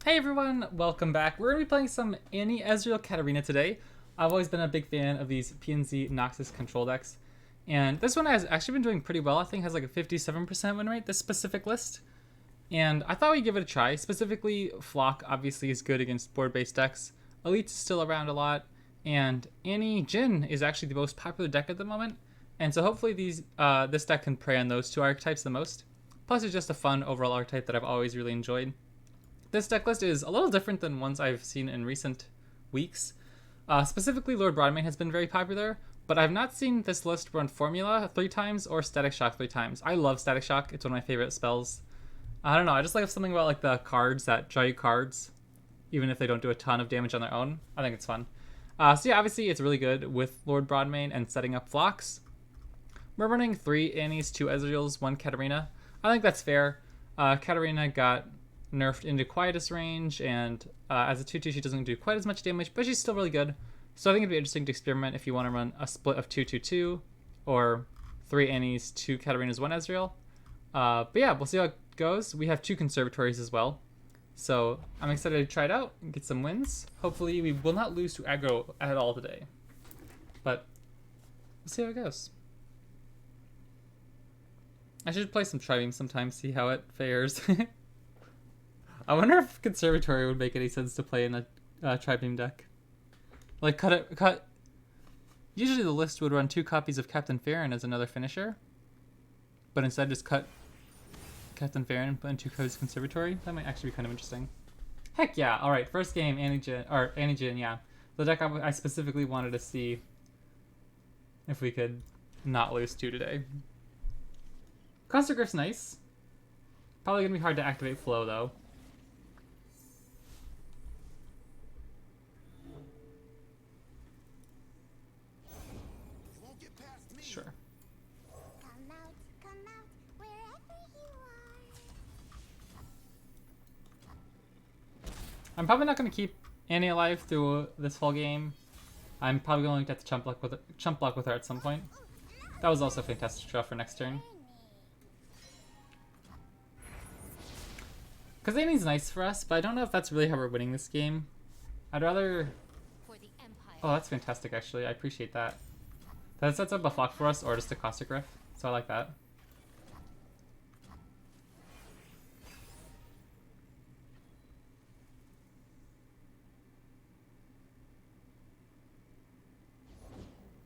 Hey everyone, welcome back. We're going to be playing some Annie Ezreal Katarina today. I've always been a big fan of these PNZ Noxus control decks. And this one has actually been doing pretty well. I think it has like a 57% win rate, this specific list. And I thought we'd give it a try. Specifically, Flock obviously is good against board-based decks. Elite's still around a lot. And Annie Jhin is actually the most popular deck at the moment. And so hopefully this deck can prey on those two archetypes the most. Plus it's just a fun overall archetype that I've always really enjoyed. This deck list is a little different than ones I've seen in recent weeks. Specifically, Lord Broadmane has been very popular, but I've not seen this list run Formula 3 times or Static Shock 3 times. I love Static Shock. It's one of my favorite spells. I don't know. I just like something about like the cards that draw you cards, even if they don't do a ton of damage on their own. I think it's fun. So yeah, obviously it's really good with Lord Broadmane and setting up Flocks. We're running 3 Annies, 2 Ezreals, 1 Katarina. I think that's fair. Katarina got nerfed into quietest range, and as a 2-2 she doesn't do quite as much damage, but she's still really good. So I think it'd be interesting to experiment if you want to run a split of 2-2-2 or 3 Annies, 2 Katarinas, 1 Ezreal. But yeah, we'll see how it goes. We have 2 Conservatories as well, so I'm excited to try it out and get some wins. Hopefully we will not lose to aggro at all today, but we'll see how it goes. I should play some Tribeam sometime, see how it fares. I wonder if Conservatory would make any sense to play in a Tribeam deck. Like, cut. Usually the list would run 2 copies of Captain Farron as another finisher, but instead just cut Captain Farron and put in 2 copies of Conservatory. That might actually be kind of interesting. Heck yeah! All right, first game, Annie Jhin, yeah. The deck I specifically wanted to see if we could not lose 2 today. Consergriff's nice. Probably gonna be hard to activate Flow though. Sure. Come out, wherever you are. I'm probably not going to keep Annie alive through this whole game. I'm probably going to get to chump block with her at some point. That was also a fantastic draw for next turn. Because Annie's nice for us, but I don't know if that's really how we're winning this game. I'd rather... Oh, that's fantastic actually. I appreciate that. That sets up a Flock for us, or just a Caustic Riff, so I like that.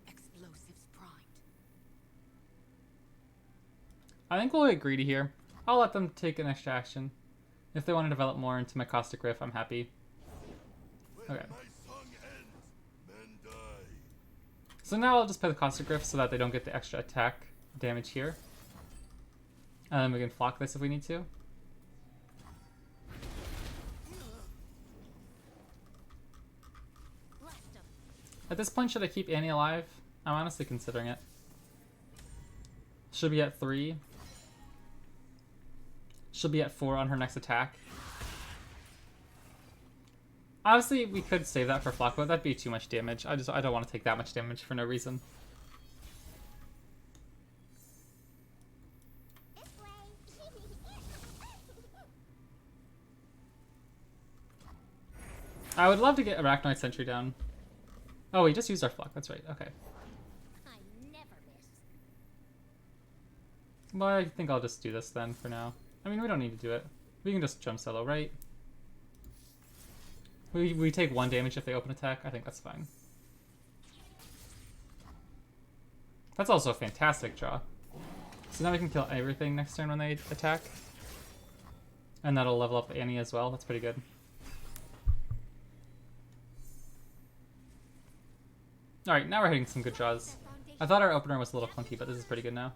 Explosives primed. I think we'll get greedy here. I'll let them take an extra action. If they want to develop more into my Caustic Riff, I'm happy. Okay. So now I'll just play the Caustic Riff so that they don't get the extra attack damage here. And then we can Flock this if we need to. At this point, should I keep Annie alive? I'm honestly considering it. She'll be at 3. She'll be at 4 on her next attack. Obviously, we could save that for Flock, but that'd be too much damage. I don't want to take that much damage for no reason. I would love to get Arachnoid Sentry down. Oh, we just used our Flock. That's right. Okay. I never miss. Well, I think I'll just do this then for now. I mean, we don't need to do it. We can just jump solo, right? We take 1 damage if they open attack. I think that's fine. That's also a fantastic draw. So now we can kill everything next turn when they attack. And that'll level up Annie as well. That's pretty good. Alright, now we're hitting some good draws. I thought our opener was a little clunky, but this is pretty good now.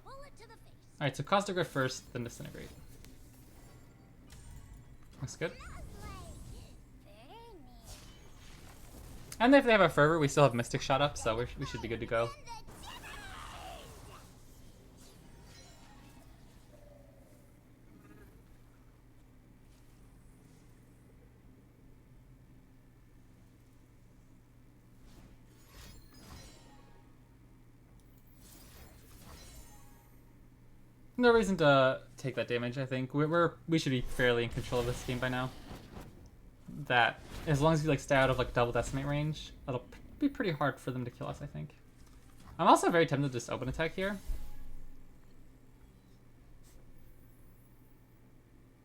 Alright, so Caustic Rift first, then Disintegrate. Looks good. And if they have a Fervor, we still have Mystic Shot up, so we should be good to go. No reason to take that damage, I think. We should be fairly in control of this game by now. that as long as you like stay out of like double decimate range, it'll be pretty hard for them to kill us, I think. I'm also very tempted to just open attack here.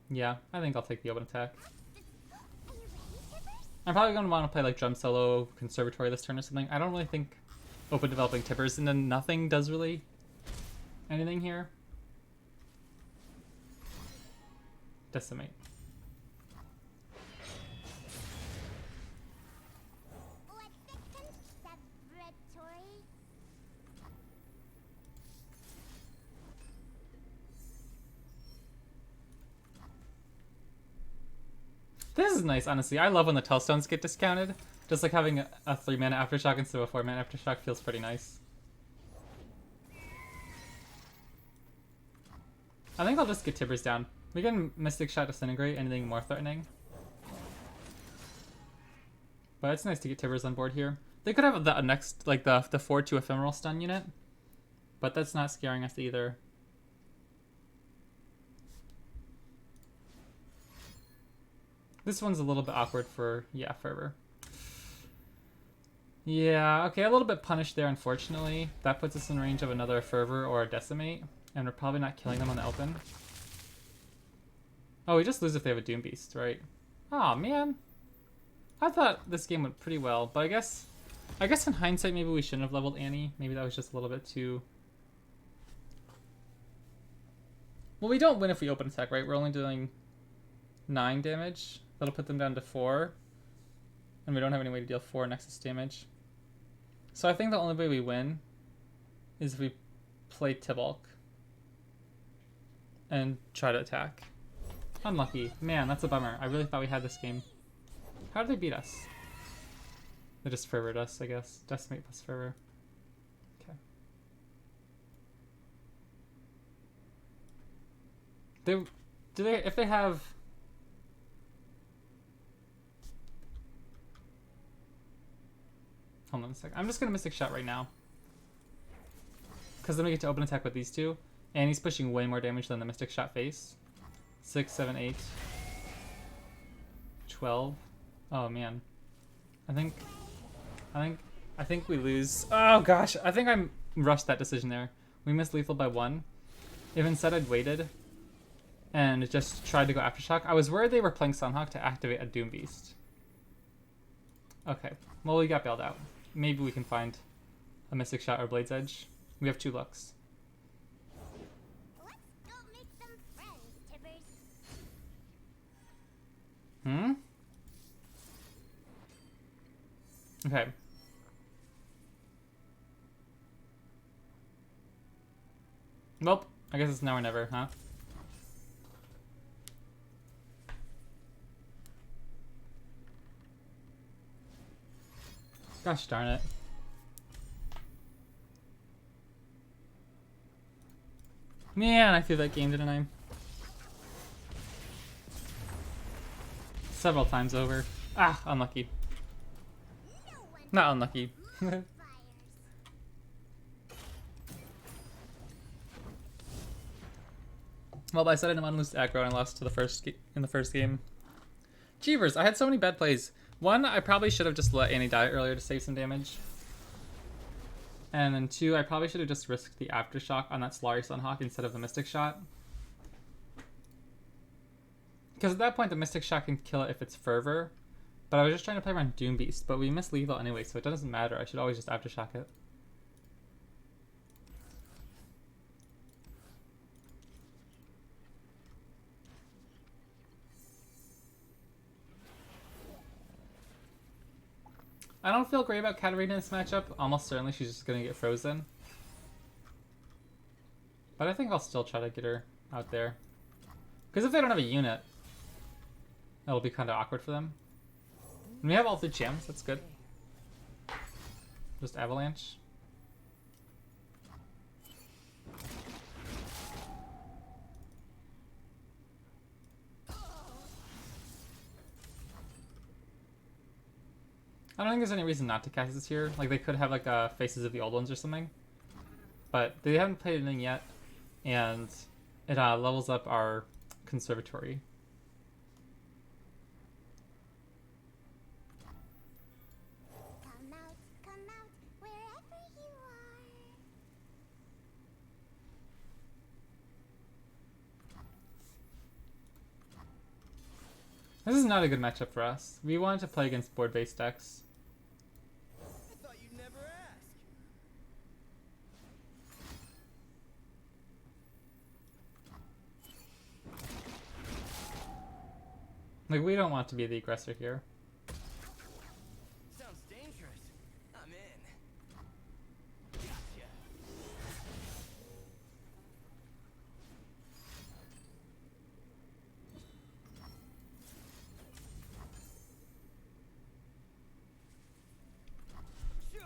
Yeah, I think I'll take the open attack. Are you ready, Tippers? I'm probably going to want to play like Drum Solo, Conservatory this turn or something. I don't really think open developing Tippers and then nothing does really anything here. Decimate. What's the Conservatory? This is nice, honestly. I love when the Tellstones get discounted. Just like having a 3-mana Aftershock instead of a 4-mana Aftershock feels pretty nice. I think I'll just get Tibbers down. We can Mystic Shot Disintegrate, anything more threatening. But it's nice to get Tibbers on board here. They could have the next, like the 4-2 Ephemeral Stun unit. But that's not scaring us either. This one's a little bit awkward for, yeah, Fervor. Yeah, okay, a little bit punished there, unfortunately. That puts us in range of another Fervor or a Decimate, and we're probably not killing them on the open. Oh, we just lose if they have a Doom Beast, right? Aw, man. I thought this game went pretty well, but I guess in hindsight, maybe we shouldn't have leveled Annie. Maybe that was just a little bit too... Well, we don't win if we open attack, right? We're only doing 9 damage. That'll put them down to 4. And we don't have any way to deal 4 Nexus damage. So I think the only way we win is if we play Tibalt and try to attack. Unlucky. Man, that's a bummer. I really thought we had this game. How did they beat us? They just fervored us, I guess. Decimate plus fervor. Okay. If they have... Hold on a sec. I'm just gonna Mystic Shot right now. Because then we get to open attack with these two. And he's pushing way more damage than the Mystic Shot face. 6, 7, 8. 12. Oh man. I think we lose. Oh gosh, I think I rushed that decision there. We missed lethal by 1. If instead I'd waited and just tried to go Aftershock, I was worried they were playing Sunhawk to activate a Doom Beast. Okay, well we got bailed out. Maybe we can find a Mystic Shot or Blade's Edge. We have 2 looks. Let's go make some friends, Tippers. Hmm? Okay. Well, I guess it's now or never, huh? Gosh darn it. Man, I threw that game, didn't I? Several times over. Ah, unlucky. No one Not unlucky. fires. Well, I said I didn't want to lose to aggro and I lost to in the first game. Jeebers, I had so many bad plays. One, I probably should have just let Annie die earlier to save some damage. And then 2, I probably should have just risked the Aftershock on that Solari Sunhawk instead of the Mystic Shot. Because at that point, the Mystic Shot can kill it if it's Fervor. But I was just trying to play around Doom Beast, but we missed lethal anyway, so it doesn't matter. I should always just Aftershock it. I don't feel great about Katarina in this matchup. Almost certainly she's just going to get frozen. But I think I'll still try to get her out there. Because if they don't have a unit, it'll be kind of awkward for them. And we have all 3 champs, that's good. Just Avalanche. I don't think there's any reason not to cast this here. Like, they could have, like, Faces of the Old Ones or something. But they haven't played anything yet. And it levels up our Conservatory. This is not a good matchup for us. We wanted to play against board-based decks. I thought you'd never ask. Like, we don't want to be the aggressor here. Sounds dangerous. I'm in. Gotcha. Sure.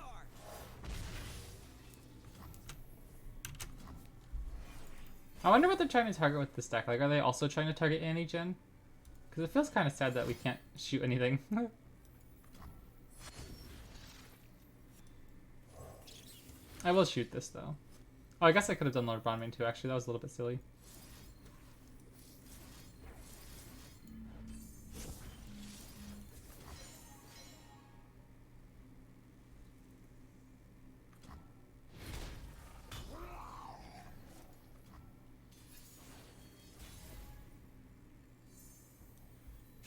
I wonder what they're trying to target with this deck. Like, are they also trying to target Annie-Gen? Because it feels kind of sad that we can't shoot anything. I will shoot this, though. Oh, I guess I could have done Lord Bronwyn, too, actually. That was a little bit silly.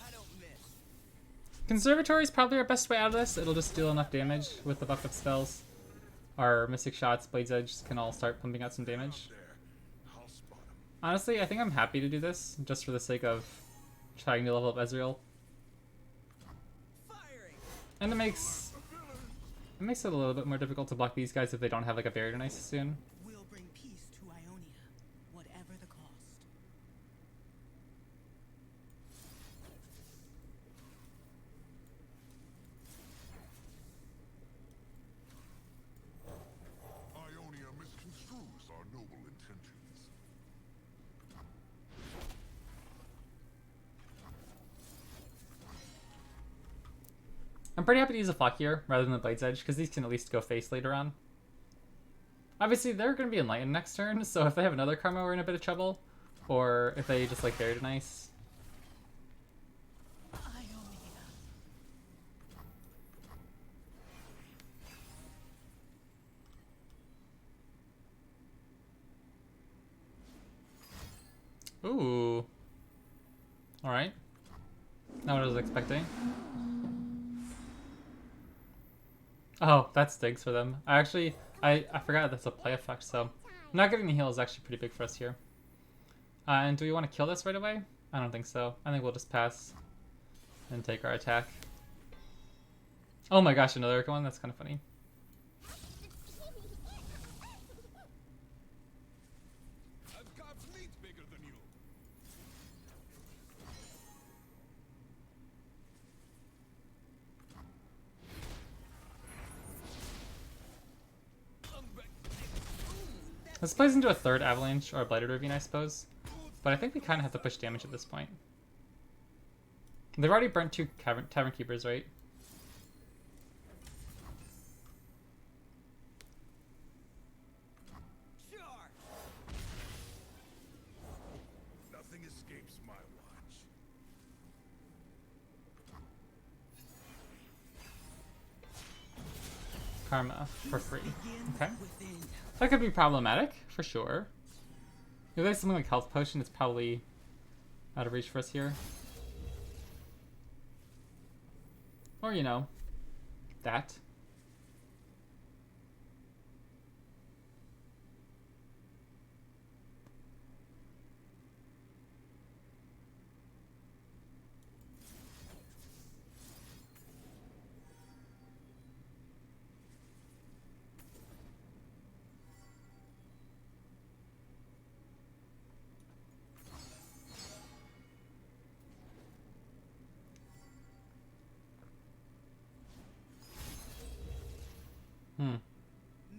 I don't miss. Conservatory is probably our best way out of this. It'll just deal enough damage with the buff up spells. Our Mystic Shots, Blade's Edge can all start pumping out some damage. Honestly, I think I'm happy to do this, just for the sake of trying to level up Ezreal. Firing. And it makes it a little bit more difficult to block these guys if they don't have like a barrier to nice soon. We'll bring peace to Ionia, whatever the cost. Ionia misconstrues our noble intentions. I'm pretty happy to use a Flock here rather than the Blade's Edge, because these can at least go face later on. Obviously, they're going to be Enlightened next turn, so if they have another Karma, we're in a bit of trouble. Or if they just like Barrier to Nice. Ionia. Ooh. Alright. Not what I was expecting. Oh, that stinks for them. I forgot that's a play effect, so not getting the heal is actually pretty big for us here. And do we want to kill this right away? I don't think so. I think we'll just pass and take our attack. Oh my gosh, another one? That's kind of funny. I've got fleet bigger than you. This plays into a third Avalanche or a Blighted Ravine, I suppose. But I think we kind of have to push damage at this point. They've already burnt 2 Tavern Keepers, right? Sure. Nothing escapes my watch. Karma for free. Begin Okay. within. That could be problematic, for sure. If there's something like Health Potion, it's probably out of reach for us here. Or, you know, that.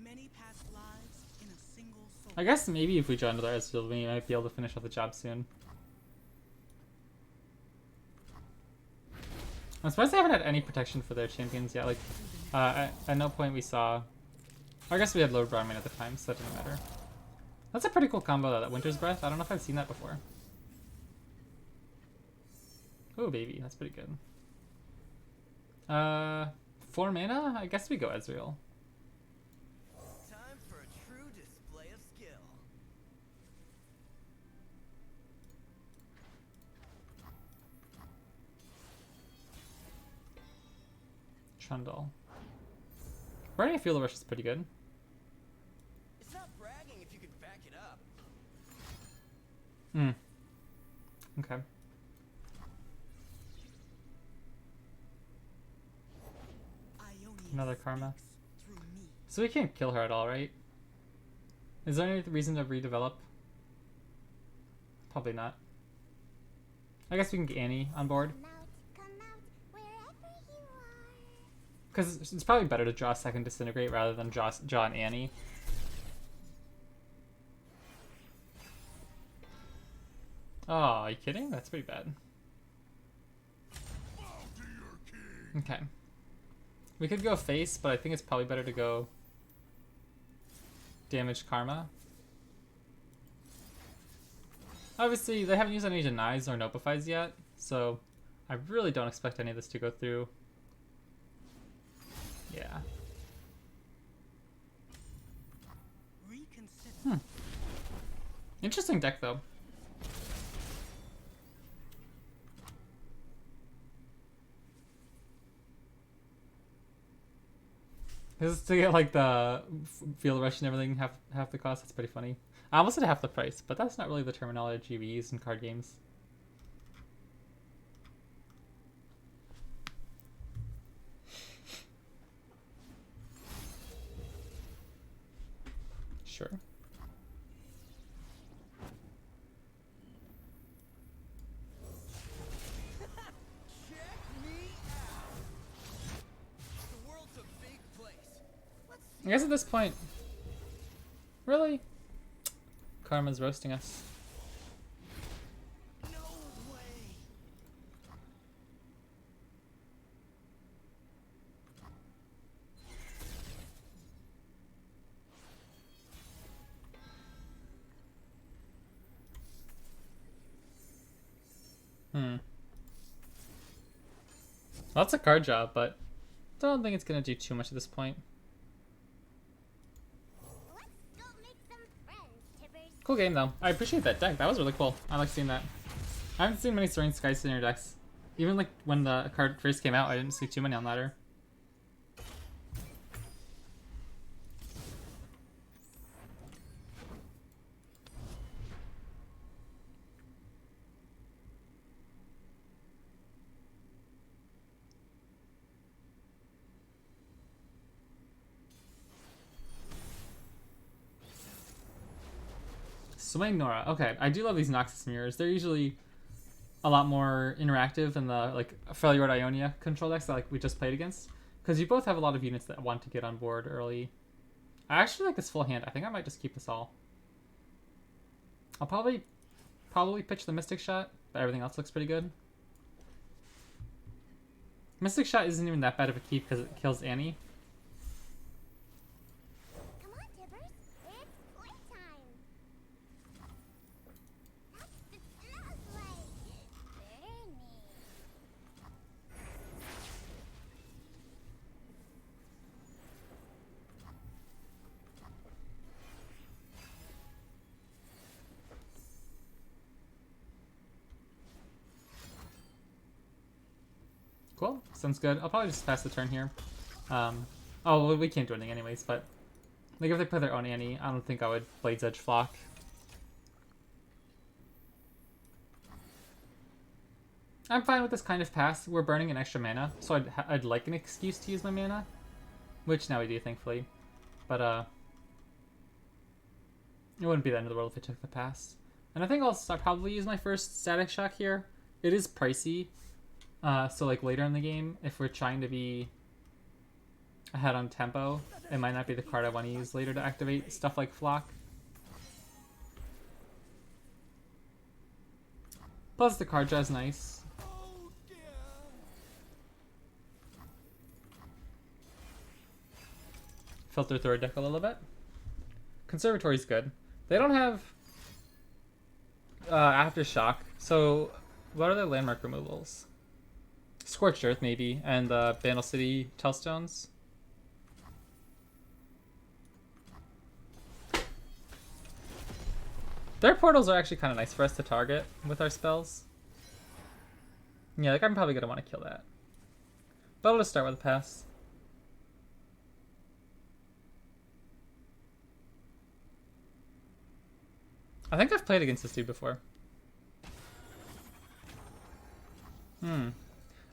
Many past lives in a single soul. I guess maybe if we draw another Ezreal, we might be able to finish off the job soon. I'm surprised they haven't had any protection for their champions yet. Like, at no point we saw... I guess we had Lord Bronwyn at the time, so that didn't matter. That's a pretty cool combo, though, that Winter's Breath. I don't know if I've seen that before. Oh, baby. That's pretty good. 4 mana? I guess we go Ezreal. Time for a true display of skill. Trundle. Burning Field Rush is pretty good. It's not bragging if you can back it up. Hmm. Okay. Ionia Another Karma. speaks through me. So we can't kill her at all, right? Is there any reason to redevelop? Probably not. I guess we can get Annie on board. Come out, wherever you are. Because it's probably better to draw a second Disintegrate rather than draw an Annie. Oh, are you kidding? That's pretty bad. Okay. We could go face, but I think it's probably better to go damage Karma. Obviously, they haven't used any denies or notifies yet, so I really don't expect any of this to go through. Yeah. Reconsider. Interesting deck, though. This is to get like the field rush and everything half the cost. That's pretty funny. I almost said half the price, but that's not really the terminology we use in card games. Sure. Check me out. The world's a big place. Let's see. I guess at this point, really, Karma's roasting us. No way. Lots of card job, but don't think it's gonna do too much at this point. Let's go make some friends, Tibbers. Cool game though. I appreciate that deck. That was really cool. I like seeing that. I haven't seen many Soaring Sky Slinger decks. Even like when the card first came out, I didn't see too many on ladder. Swing Nora. Okay, I do love these Noxus mirrors. They're usually a lot more interactive than the like Freljord Ionia control decks that like we just played against. Because you both have a lot of units that want to get on board early. I actually like this full hand. I think I might just keep this all. I'll probably pitch the Mystic Shot, but everything else looks pretty good. Mystic Shot isn't even that bad of a keep because it kills Annie. Come on, Tibbers. It's playtime. That's the Spellslinger. Burning. Cool. Sounds good. I'll probably just pass the turn here. Oh, well, we can't do anything anyways, but like if they play their own Annie, I don't think I would Blade's Edge Flock. I'm fine with this kind of pass. We're burning an extra mana, so I'd like an excuse to use my mana, which now we do, thankfully. But it wouldn't be the end of the world if I took the pass. And I think I'll probably use my first Static Shock here. It is pricey. So like later in the game, if we're trying to be ahead on tempo, it might not be the card I want to use later to activate stuff like Flock. Plus the card draw is nice. Oh dear. Filter through our deck a little bit. Conservatory's good. They don't have Aftershock, so what are their landmark removals? Scorched Earth, maybe, and Bandle City Tellstones. Their portals are actually kind of nice for us to target with our spells. Yeah, like I'm probably going to want to kill that. But I'll just start with a pass. I think I've played against this dude before.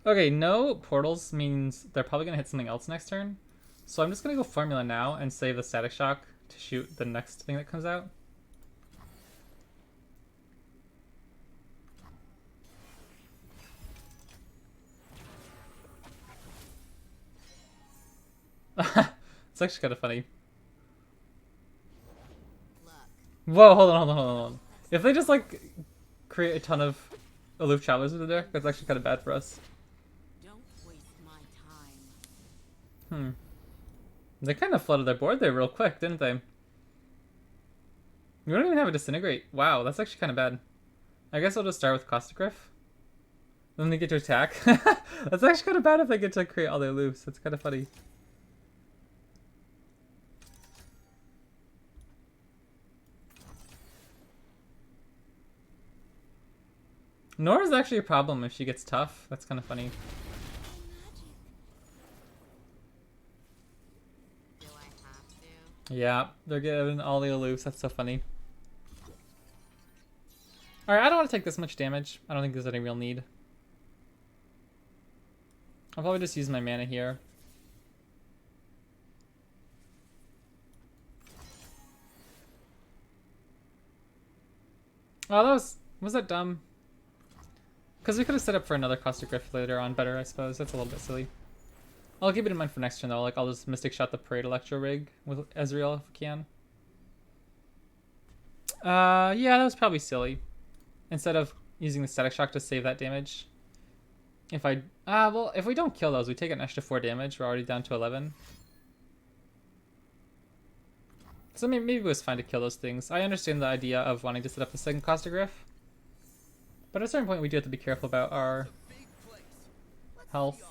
Okay, no portals means they're probably gonna hit something else next turn. So I'm just gonna go formula now and save the static shock to shoot the next thing that comes out. It's actually kind of funny. Whoa, hold on. If they just like create a ton of aloof travelers with the deck, that's actually kind of bad for us. Don't waste my time. They kind of flooded their board there real quick, didn't they? We don't even have a disintegrate. Wow, that's actually kind of bad. I guess I'll just start with Caustic Riff. Then they get to attack. That's actually kind of bad if they get to create all their loose. That's kind of funny. Nora's actually a problem if she gets tough. That's kind of funny. Do I have to? Yeah, they're getting all the aloofs. That's so funny. Alright, I don't want to take this much damage. I don't think there's any real need. I'll probably just use my mana here. Oh, was that dumb? Because we could have set up for another Caustic Rift later on better, I suppose. That's a little bit silly. I'll keep it in mind for next turn though. Like, I'll just Mystic Shot the Parade Electro Rig with Ezreal if we can. Yeah, that was probably silly. Instead of using the Static Shock to save that damage. Well, if we don't kill those, we take an extra 4 damage. We're already down to 11. So maybe it was fine to kill those things. I understand the idea of wanting to set up the second Caustic Rift. But at a certain point, we do have to be careful about our health.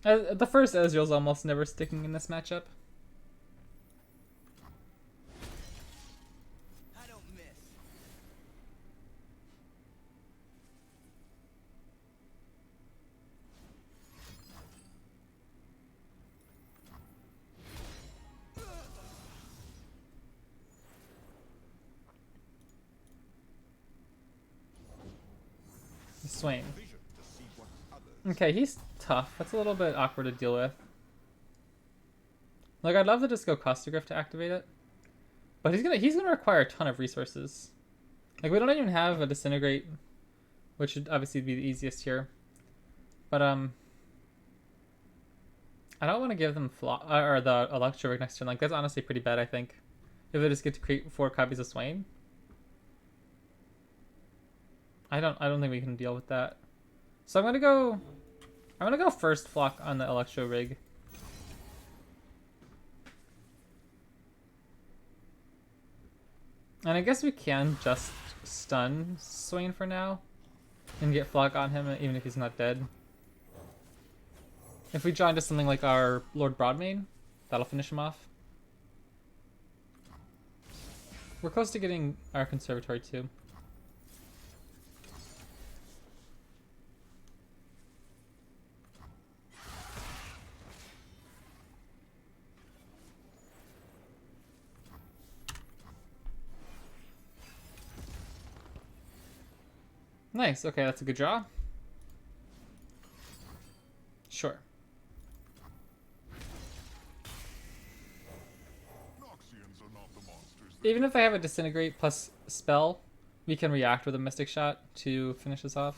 The first Ezreal's almost never sticking in this matchup. I don't miss. Swain. Vision to see what others Okay, he's tough. That's a little bit awkward to deal with. Like, I'd love to just go Caustic Rift to activate it. But he's gonna require a ton of resources. Like, we don't even have a Disintegrate, which should obviously be the easiest here. But, I don't want to give them or the Electro Rig next turn. Like, that's honestly pretty bad, I think. If they just get to create 4 copies of Swain. I don't think we can deal with that. So I'm gonna go first flock on the Electro Rig. And I guess we can just stun Swain for now and get flock on him even if he's not dead. If we draw into something like our Lord Broadmane, that'll finish him off. We're close to getting our Conservatory too. Nice, okay, that's a good draw. Sure. Noxians are not the monsters Even if they have a Disintegrate plus spell, we can react with a Mystic Shot to finish this off.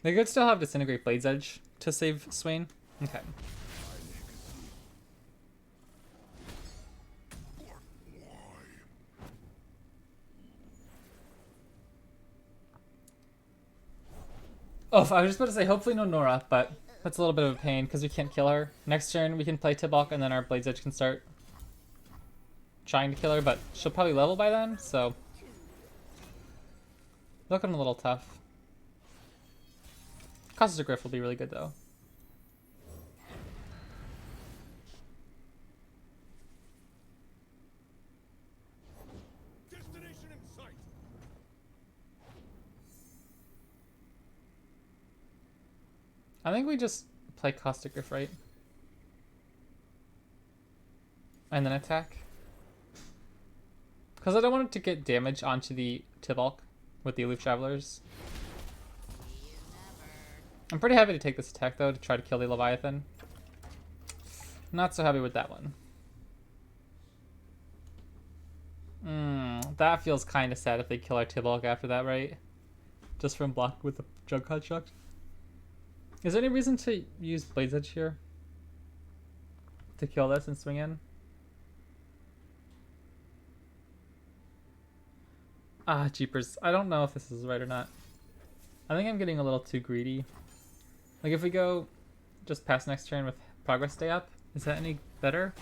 They could still have Disintegrate Blade's Edge to save Swain. Okay. Oh, I was just about to say, hopefully no Nora, but that's a little bit of a pain because we can't kill her. Next turn, we can play Tibok, and then our Blade's Edge can start trying to kill her, but she'll probably level by then, so looking a little tough. Caustic Griff will be really good though. Destination in sight. I think we just play Caustic Griff, right? And then attack. Because I don't want it to get damage onto the Tibalt with the Aloof Travelers. I'm pretty happy to take this attack though to try to kill the Leviathan. Not so happy with that one. That feels kind of sad if they kill our Tibalt after that, right? Just from block with the Jug Construct. Is there any reason to use Blade's Edge here? To kill this and swing in? Ah, jeepers. I don't know if this is right or not. I think I'm getting a little too greedy. Like if we go just past next turn with Progress Stay up, is that any better?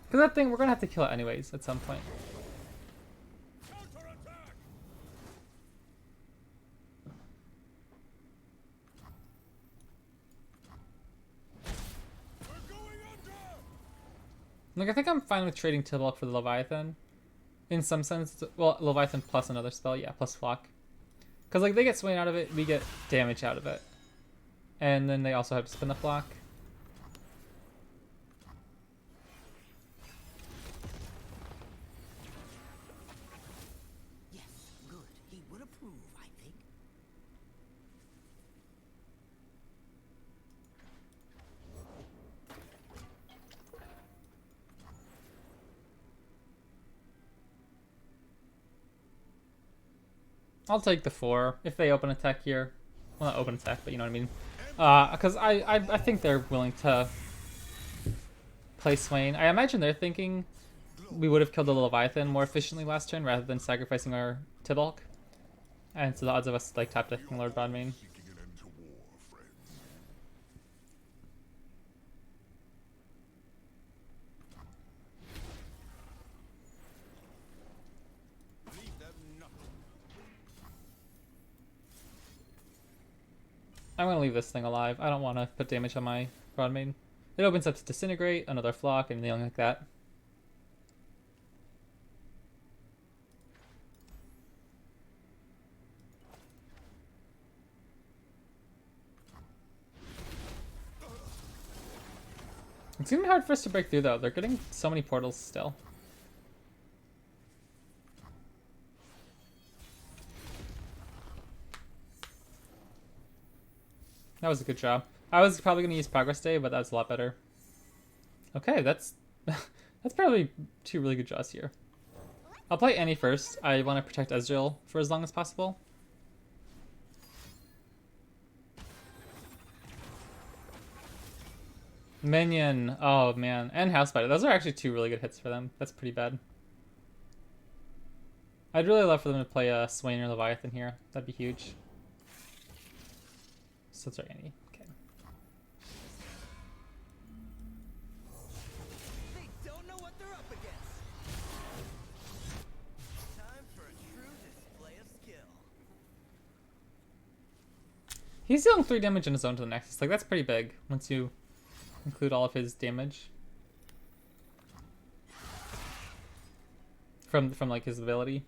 Because that thing, we're going to have to kill it anyways at some point. Counterattack. We're going under. Like I think I'm fine with trading Tibalt for the Leviathan. In some sense, well, Leviathan plus another spell, yeah, plus Flock. Because like they get Swain out of it, we get damage out of it. And then they also have to spin the Flock. Yes, good. He would approve, I think. I'll take the 4 if they open attack here. Well, not open attack, but you know what I mean. Because I think they're willing to play Swain. I imagine they're thinking we would have killed the Leviathan more efficiently last turn rather than sacrificing our Tibalt. And so the odds of us like top decking Lord Broadmane. Seeking an end to war, friends. Leave them nothing. I'm gonna leave this thing alive. I don't want to put damage on my Broadmane. It opens up to Disintegrate, another Flock, and anything like that. It's gonna be hard for us to break through though. They're getting so many portals still. That was a good job. I was probably gonna use Progress Day, but that's a lot better. Okay, that's that's probably 2 really good draws here. I'll play Annie first. I want to protect Ezreal for as long as possible. Minion. Oh man, and House Spider. Those are actually 2 really good hits for them. That's pretty bad. I'd really love for them to play a Swain or Leviathan here. That'd be huge. So that's our Annie. Okay. They don't know what they're up against. Time for a true display of skill. He's dealing 3 damage in his own to the Nexus. Like that's pretty big once you include all of his damage from like his ability.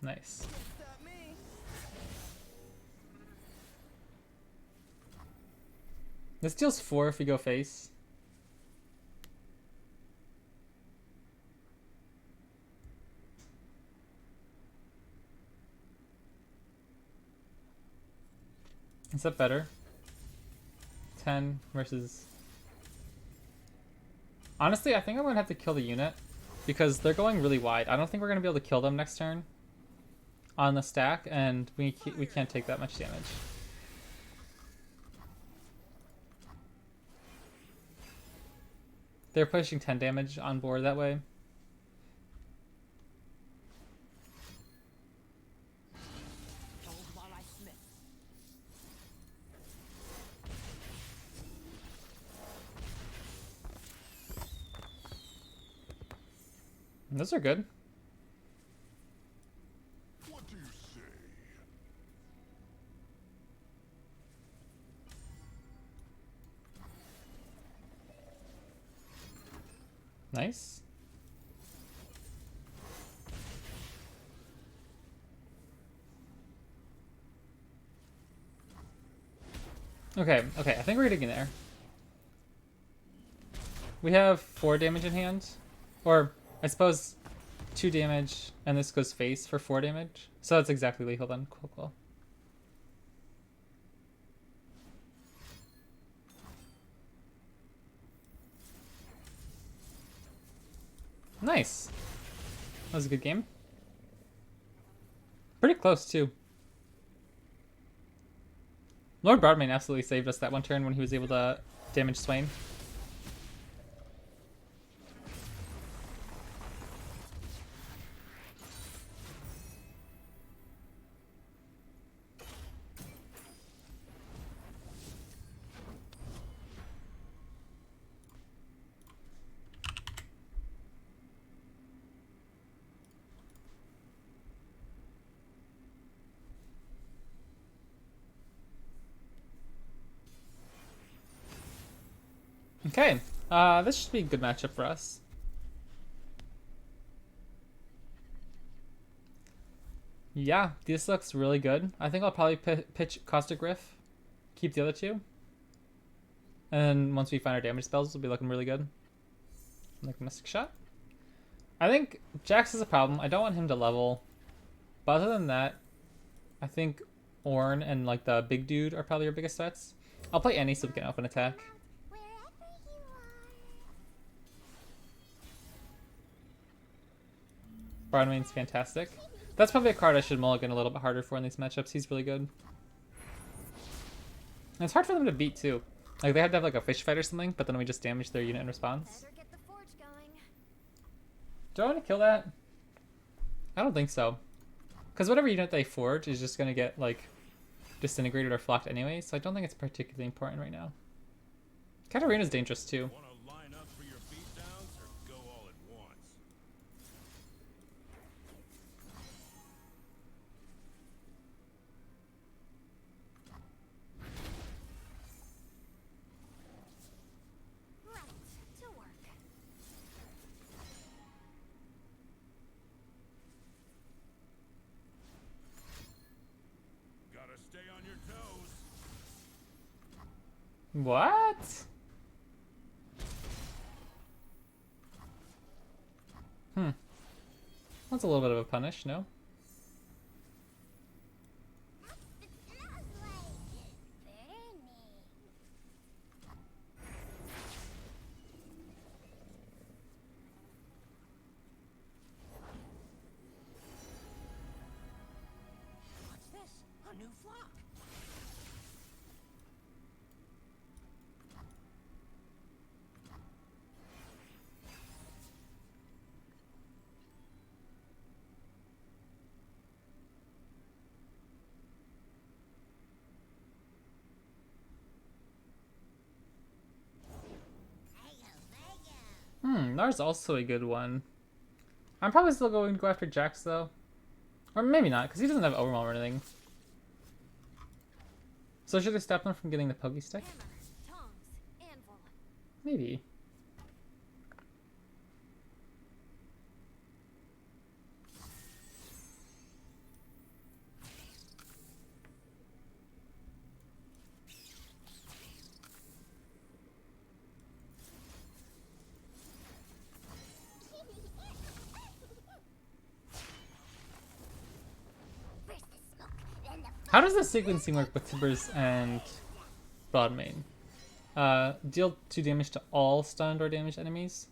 Nice. Stop me. This deals 4 if we go face. Is that better? 10 versus... Honestly, I think I'm going to have to kill the unit because they're going really wide. I don't think we're going to be able to kill them next turn on the stack, and we can't take that much damage. They're pushing 10 damage on board that way. Told while I smith. Those are good. Nice. Okay, okay, I think we're getting there. We have 4 damage in hand. Or, I suppose, 2 damage, and this goes face for 4 damage. So that's exactly lethal then. Cool, cool. Nice. That was a good game. Pretty close, too. Lord Broadmane absolutely saved us that one turn when he was able to damage Swain. Okay, this should be a good matchup for us. Yeah, this looks really good. I think I'll probably pitch Caustic Rift, keep the other 2. And then once we find our damage spells, we'll be looking really good. Like Mystic Shot. I think Jax is a problem. I don't want him to level. But other than that, I think Ornn and like the big dude are probably your biggest threats. I'll play Annie so we can open attack. Wherever you are. Broadmane's fantastic. That's probably a card I should mulligan a little bit harder for in these matchups. He's really good. And it's hard for them to beat too. Like they have to have like a fish fight or something, but then we just damage their unit in response. Better get the forge going. Do I want to kill that? I don't think so. Because whatever unit they forge is just going to get like disintegrated or flocked anyway, so I don't think it's particularly important right now. Katarina's dangerous too. Want to line up for your beatdowns or go all at once? Right, to work. Gotta stay on your toes. What? That's a little bit of a punish, no? It smells like burning. What's this? A new flock. Nar's also a good one. I'm probably still going to go after Jax though. Or maybe not, because he doesn't have Overwhelm or anything. So should I stop him from getting the Poke Stick? Hammer, tongs, anvil. Maybe. First the smoke, then the How does the sequencing work with Tibbers and Broadmane? Deal 2 damage to all stunned or damaged enemies?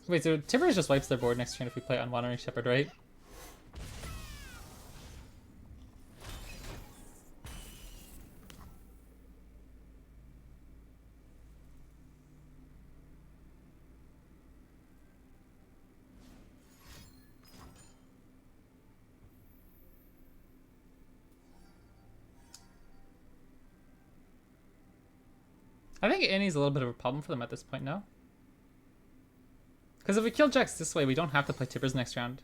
Wait, so Tibbers just wipes their board next turn if we play Unwandering Shepherd, right? I think Annie's a little bit of a problem for them at this point now. Because if we kill Jax this way, we don't have to play Tibbers next round.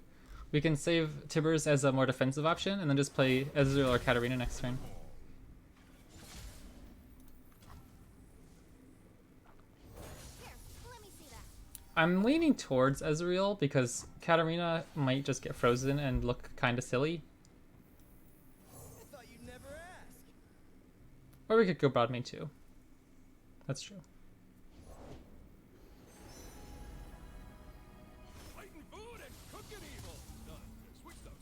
We can save Tibbers as a more defensive option and then just play Ezreal or Katarina next turn. careful. I'm leaning towards Ezreal because Katarina might just get frozen and look kind of silly. I thought you'd never ask. Or we could go broad main too. That's true. Fighting food and cooking evil. Switch those.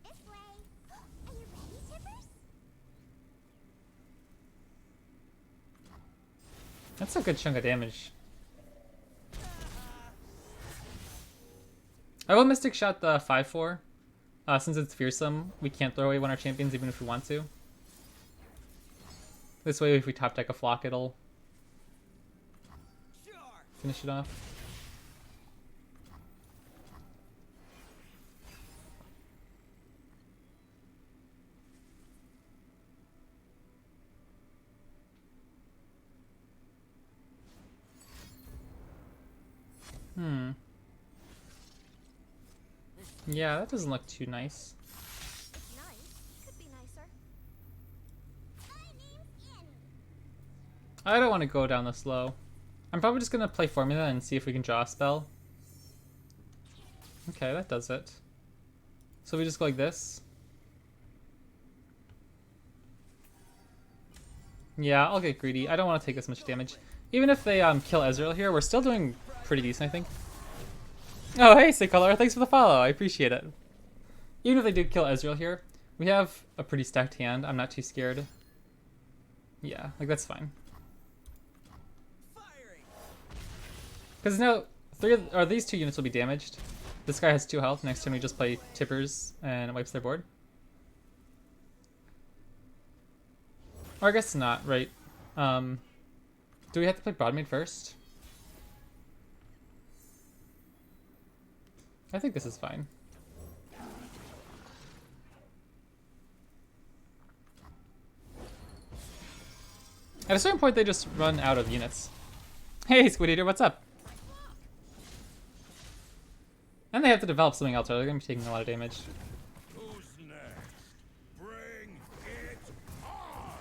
This way. Are you ready, Tippers? That's a good chunk of damage. I will Mystic Shot the 5-4. Since it's fearsome, we can't throw away one of our champions even if we want to. This way, if we top deck a flock, it'll Sure. finish it off. Yeah, that doesn't look too nice. It's nice. Could be nicer. My name's Annie. I don't want to go down this low. I'm probably just going to play Formula and see if we can draw a spell. Okay, that does it. So we just go like this. Yeah, I'll get greedy. I don't want to take this much damage. Even if they kill Ezreal here, we're still doing pretty decent, I think. Oh, hey, Sicolor, thanks for the follow. I appreciate it. Even if they do kill Ezreal here, we have a pretty stacked hand. I'm not too scared. Yeah, like that's fine. Firing. Because now these 2 units will be damaged. This guy has 2 health. Next turn we just play Tippers and it wipes their board. Or I guess not, right? Do we have to play Broadmaid first? I think this is fine. At a certain point, they just run out of units. Hey, Squid Eater, what's up? And they have to develop something else, or they're going to be taking a lot of damage. Who's next? Bring it on!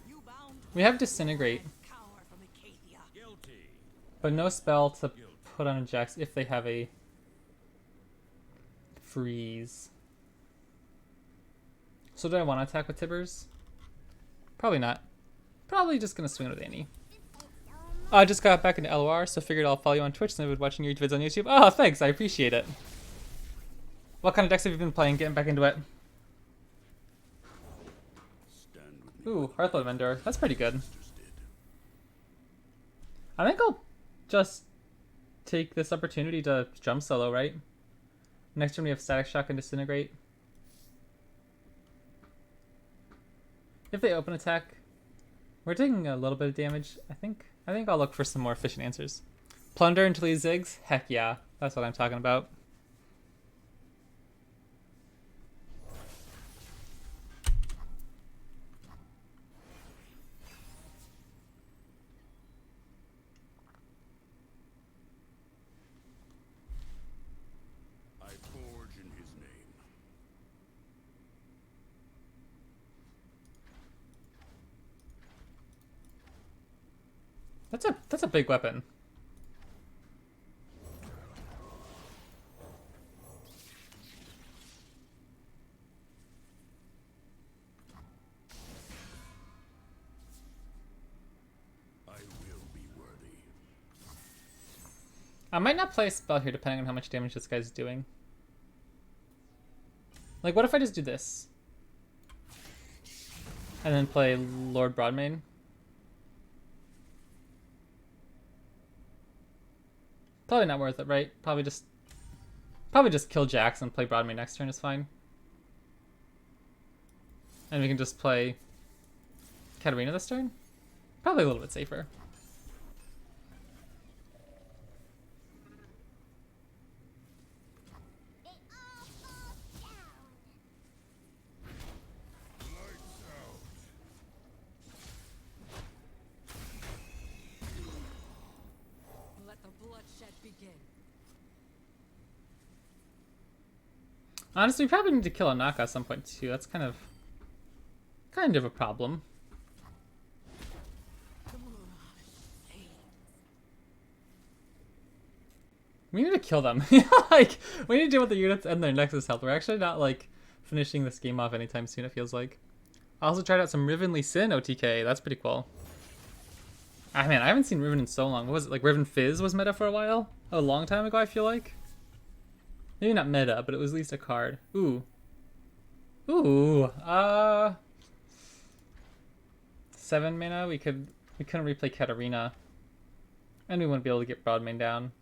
You bound We have Disintegrate, cower from Acadia. Guilty. but no spell to put on a Jax if they have a freeze. So do I want to attack with Tibbers? Probably not. Probably just gonna swing it with Annie. I just got back into LOR, so figured I'll follow you on Twitch since I've been watching your vids on YouTube. Oh, thanks, I appreciate it. What kind of decks have you been playing? Getting back into it. Stand with me. Ooh, Hearthload Vendor. That's pretty good. Just did. I think I'll just take this opportunity to jump solo, right? Next turn we have Static Shock and Disintegrate. If they open attack, we're taking a little bit of damage. I think I'll look for some more efficient answers. Plunder until he zigs? Heck yeah, that's what I'm talking about. I forge in his name. That's a big weapon. I will be worthy. I might not play a spell here depending on how much damage this guy's doing. Like, what if I just do this? And then play Lord Broadmain? Probably not worth it, right? Probably just kill Jax and play Broadmain next turn is fine. And we can just play Katarina this turn? Probably a little bit safer. They all fall down. Lights out. Let the bloodshed begin. Honestly, we probably need to kill a Naka at some point too. That's kind of a problem. We need to kill them. Like, we need to deal with the units and their Nexus health. We're actually not, like, finishing this game off anytime soon, it feels like. I also tried out some Riven Lee Sin OTK. That's pretty cool. Ah, man, I haven't seen Riven in so long. What was it? Like, Riven Fizz was meta for a while? A long time ago, I feel like. Maybe not meta, but it was at least a card. Ooh. Ooh. 7 mana. We couldn't replay Katarina. And we wouldn't be able to get Broadmane down.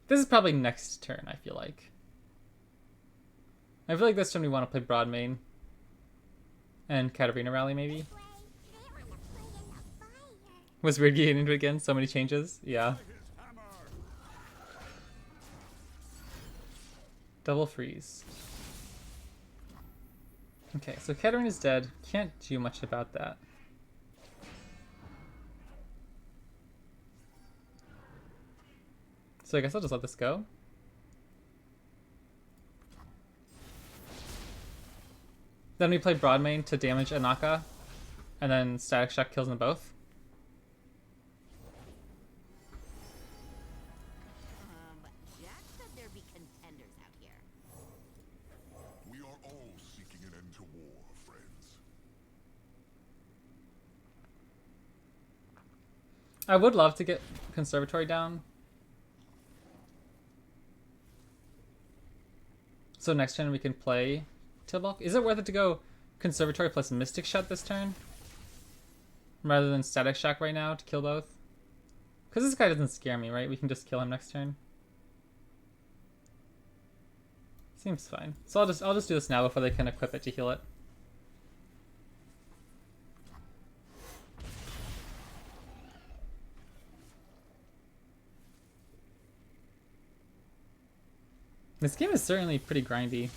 This is probably next turn, I feel like. I feel like this turn we want to play Broadmane. And Katarina rally, maybe. Was weird getting into it again? So many changes? Yeah. Double freeze. Okay, so Katarina's dead. Can't do much about that. So I guess I'll just let this go. Then we play Broadmane to damage Anaka, and then Static Shock kills them both. Jack said there'd be contenders out here. We are all seeking an end to war, friends. I would love to get Conservatory down. So next turn we can play Tillbulk. Is it worth it to go Conservatory plus Mystic Shut this turn? Rather than Static Shock right now to kill both? Because this guy doesn't scare me, right? We can just kill him next turn. Seems fine. So I'll just do this now before they can equip it to heal it. This game is certainly pretty grindy.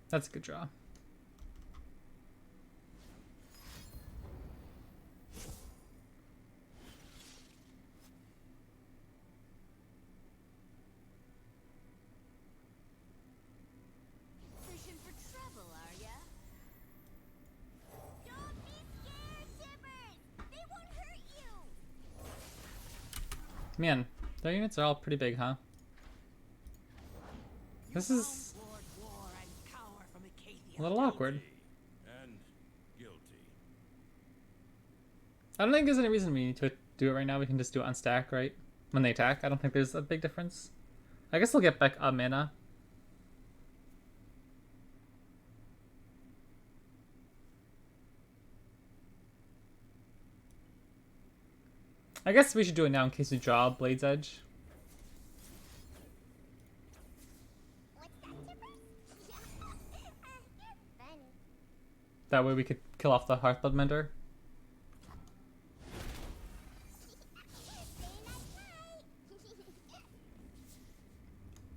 That's a good draw. Fishing for trouble, are ya? Don't be scared, Tibbers! They won't hurt you! Man, their units are all pretty big, huh? This is a little awkward. And guilty. I don't think there's any reason we need to do it right now. We can just do it on stack, right? When they attack. I don't think there's a big difference. I guess they'll get back a mana. I guess we should do it now in case we draw Blade's Edge. What's that, Tibbers? You're funny. That way we could kill off the Hearthblood Mender.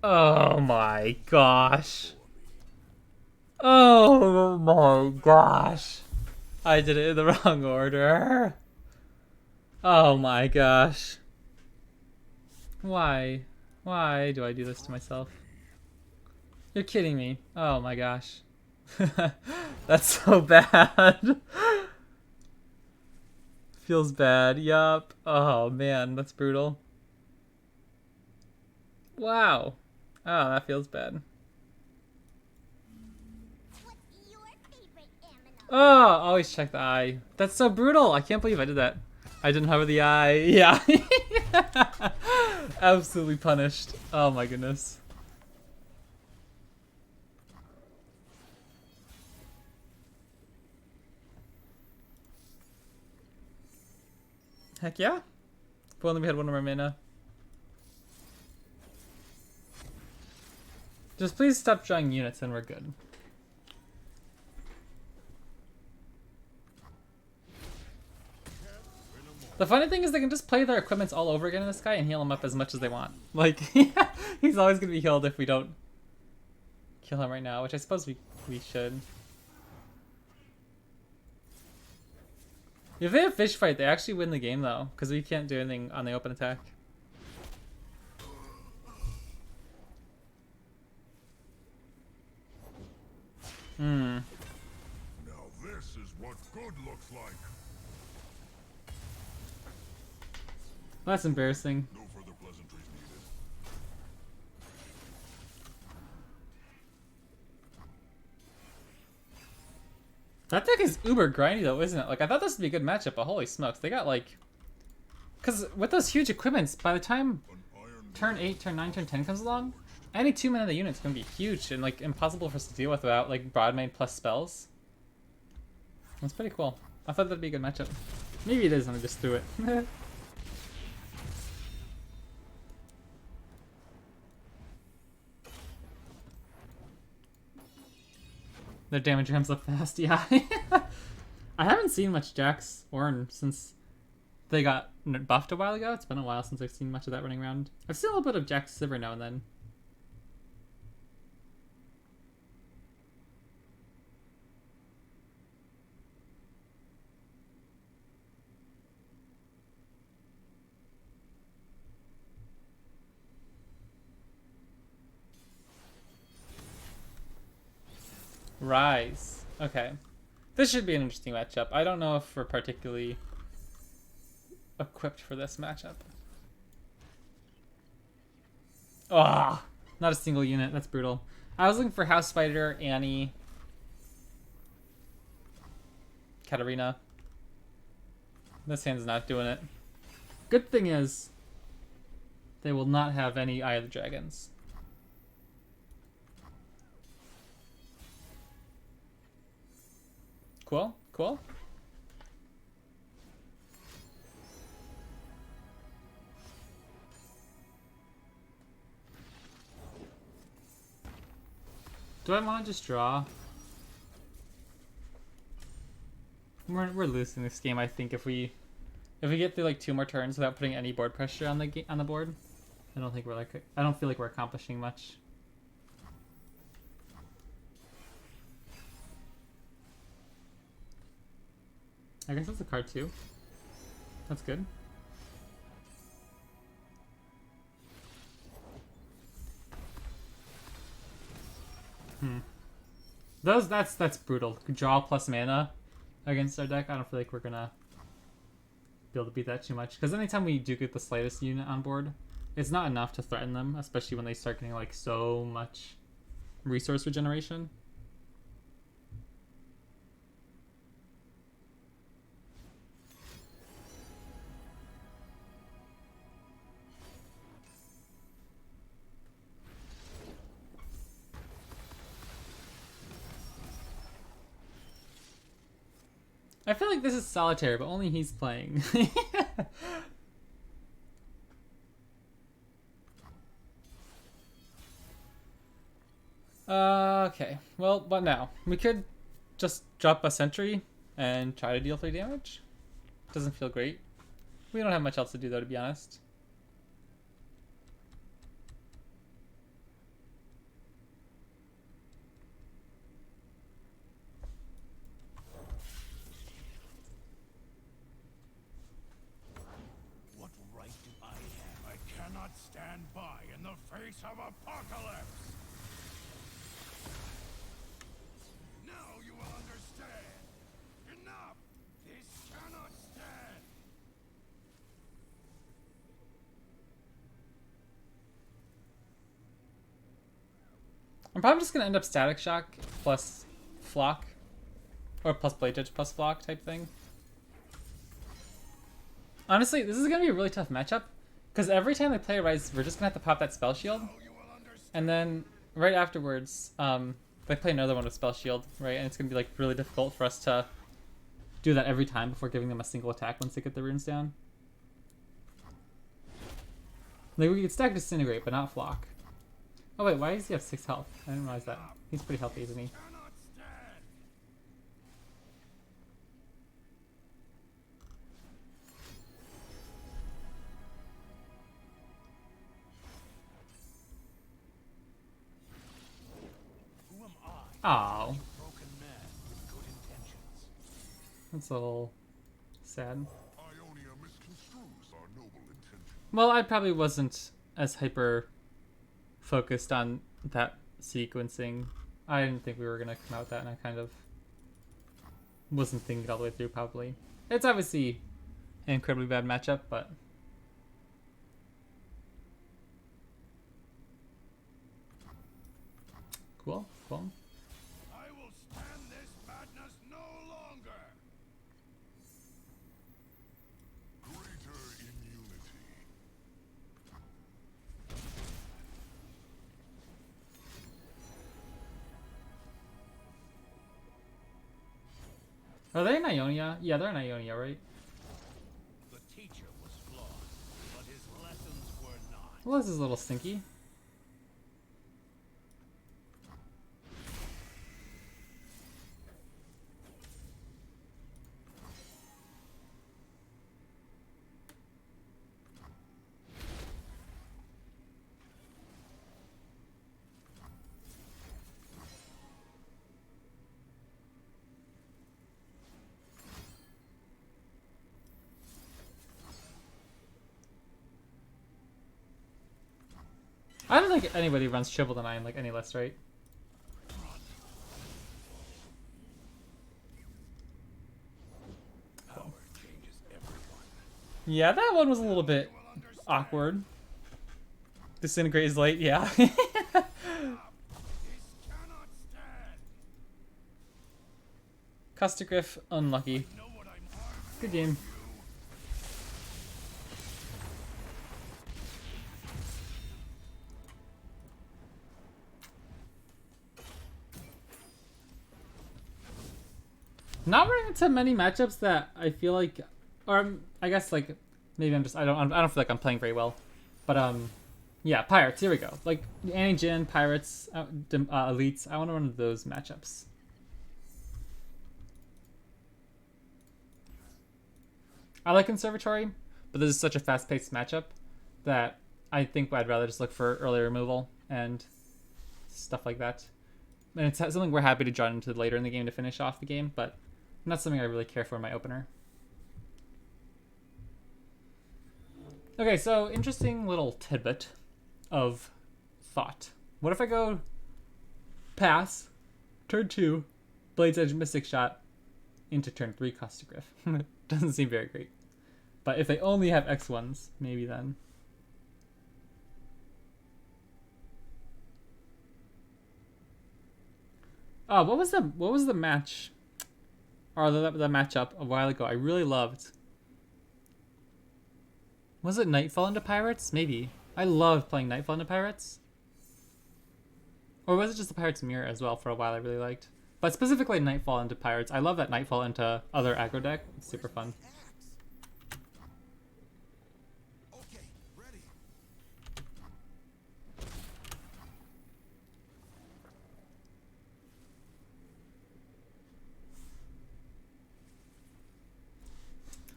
Oh my gosh. Oh my gosh. I did it in the wrong order. Oh my gosh. Why? Why do I do this to myself? You're kidding me. Oh my gosh. That's so bad. Feels bad. Yup. Oh man, that's brutal. Wow. Oh, that feels bad. What's your favorite aminal? Oh, always check the eye. That's so brutal. I can't believe I did that. I didn't hover the eye. Yeah. Absolutely punished. Oh my goodness. Heck yeah. If only we had one more mana. Just please stop drawing units and we're good. The funny thing is they can just play their equipments all over again in this guy and heal him up as much as they want. Like, he's always going to be healed if we don't kill him right now, which I suppose we should. If they have fish fight, they actually win the game though, because we can't do anything on the open attack. Well, that's embarrassing. No further pleasantries needed. That deck is uber grindy though, isn't it? Like, I thought this would be a good matchup, but holy smokes, they got like... Because with those huge equipments, by the time An iron turn 8, turn 9, turn 10 comes along, any 2 mana of the unit's going to be huge and like impossible for us to deal with without like Broadmain plus spells. That's pretty cool. I thought that'd be a good matchup. Maybe it is and I just threw it. Their damage ramps up fast, yeah. I haven't seen much Jax Ornn since they got buffed a while ago. It's been a while since I've seen much of that running around. I've seen a little bit of Jax Sivir now and then. Rise. Okay. This should be an interesting matchup. I don't know if we're particularly equipped for this matchup. Ah, not a single unit. That's brutal. I was looking for House Spider, Annie, Katarina. This hand's not doing it. Good thing is, they will not have any Eye of the Dragons. Cool, cool. Do I want to just draw? We're losing this game, I think, if we get through like 2 more turns without putting any board pressure on the board. I don't feel like we're accomplishing much. I guess that's a card too. That's good. That's brutal. Draw plus mana against our deck. I don't feel like we're gonna be able to beat that too much. Because anytime we do get the slightest unit on board, it's not enough to threaten them, especially when they start getting like so much resource regeneration. I feel like this is solitaire, but only he's playing. Okay. Well, what now? We could just drop a sentry and try to deal 3 damage. Doesn't feel great. We don't have much else to do though, to be honest. What right do I have? I cannot stand by in the face of apocalypse. Now you will understand. Enough. This cannot stand. I'm probably just gonna end up Static Shock plus Flock. Or plus Blade Judge plus Flock type thing. Honestly, this is gonna be a really tough matchup. Because every time they play Rise, we're just gonna have to pop that Spell Shield. And then right afterwards, they play another one with Spell Shield, right? And it's gonna be like really difficult for us to do that every time before giving them a single attack once they get the runes down. Like we could stack Disintegrate, but not Flock. Oh wait, why does he have 6 health? I didn't realize that. He's pretty healthy, isn't he? Cannot stand. Who am I? Oh, Broken man with good intentions. that's a little sad. Ionia misconstrues our noble intentions. Well, I probably wasn't as hyper focused on that sequencing. I didn't think we were gonna come out with that, and I kind of wasn't thinking it all the way through. Probably, it's obviously an incredibly bad matchup, but Cool, cool. I will stand this madness no longer. Greater immunity. Are they in Ionia? Yeah, they're in Ionia, right? The teacher was flawed, but his lessons were not. Well, this is a little stinky. I don't think anybody runs triple to 9 like any list, right? Power changes everyone. Yeah, that one was a little bit awkward. Disintegrate is late, yeah. This cannot stand. Custergriff, unlucky. Know what I'm Good game. Not running into many matchups that I feel like, or I guess like maybe I don't feel like I'm playing very well, but yeah, pirates. Here we go. Like Annie Jin, pirates, elites. I want to run those matchups. I like Conservatory, but this is such a fast-paced matchup that I think I'd rather just look for early removal and stuff like that. And it's something we're happy to draw into later in the game to finish off the game, but not something I really care for in my opener. Okay, so interesting little tidbit of thought. What if I go pass, turn 2, Blade's Edge Mystic Shot, into turn 3 Custergriff? Doesn't seem very great. But if they only have X1s, maybe then. Oh, what was the match? Or the matchup a while ago I really loved. Was it Nightfall into Pirates? Maybe. I loved playing Nightfall into Pirates. Or was it just the Pirates Mirror as well for a while I really liked? But specifically Nightfall into Pirates. I love that Nightfall into other aggro deck. It's super fun. Okay, ready.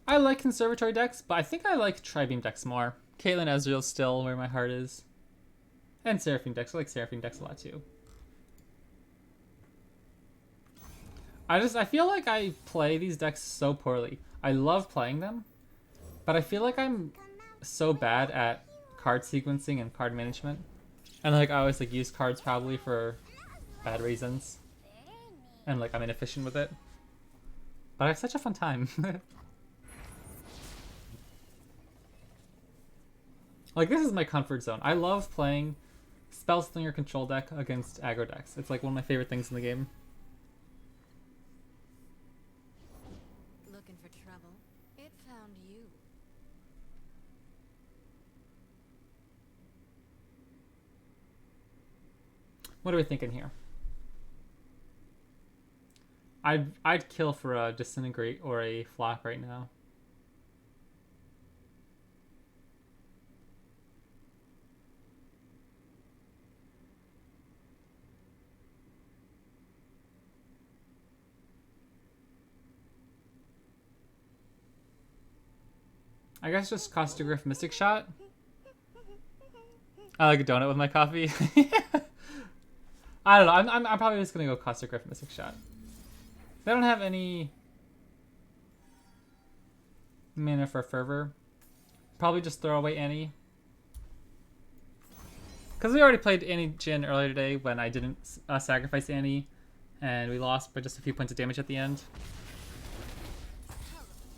I like Conservatory decks, but I think I like Tri-Beam decks more. Caitlyn Ezreal's still where my heart is. And Seraphine decks. I like Seraphine decks a lot too. I feel like I play these decks so poorly. I love playing them, but I feel like I'm so bad at card sequencing and card management. And like I always like use cards probably for bad reasons. And like I'm inefficient with it. But I have such a fun time. Like this is my comfort zone. I love playing Spellslinger control deck against aggro decks. It's like one of my favorite things in the game. Looking for trouble? It found you. What are we thinking here? I'd kill for a Disintegrate or a Flock right now. I guess just Custergriff Mystic Shot. I like a donut with my coffee. I don't know. I'm probably just gonna go Custergriff Mystic Shot. They don't have any mana for Fervor. Probably just throw away Annie. Because we already played Annie Jin earlier today when I didn't sacrifice Annie, and we lost by just a few points of damage at the end.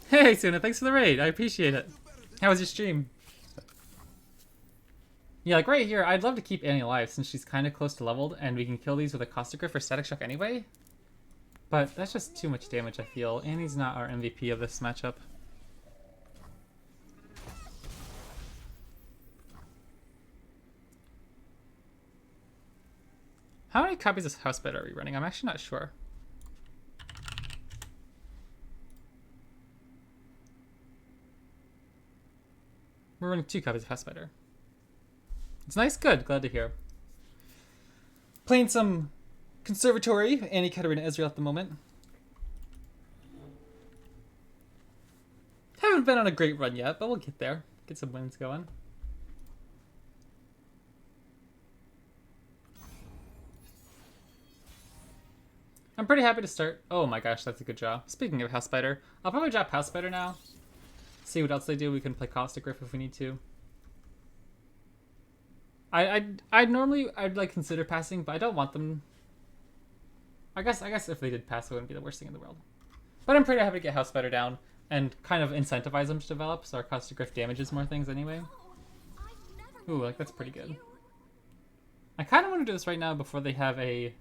Hey, Suna, thanks for the raid. I appreciate it. How was your stream? Yeah, like right here, I'd love to keep Annie alive since she's kind of close to leveled, and we can kill these with a Caustic Rift or Static Shock anyway. But that's just too much damage, I feel. Annie's not our MVP of this matchup. How many copies of Housebed are we running? I'm actually not sure. We're running 2 copies of Housebed. It's nice, good, glad to hear. Playing some Conservatory, Annie, Katarina, Ezreal at the moment. Haven't been on a great run yet, but we'll get there. Get some wins going. I'm pretty happy to start. Oh my gosh, that's a good job. Speaking of House Spider, I'll probably drop House Spider now. See what else they do. We can play Caustic Rift if we need to. I'd normally like consider passing, but I don't want them. I guess if they did pass, it wouldn't be the worst thing in the world. But I'm pretty happy to get House Spider down and kind of incentivize them to develop, so our Caustic Rift damages more things anyway. Ooh, like that's pretty good. I kind of want to do this right now before they have a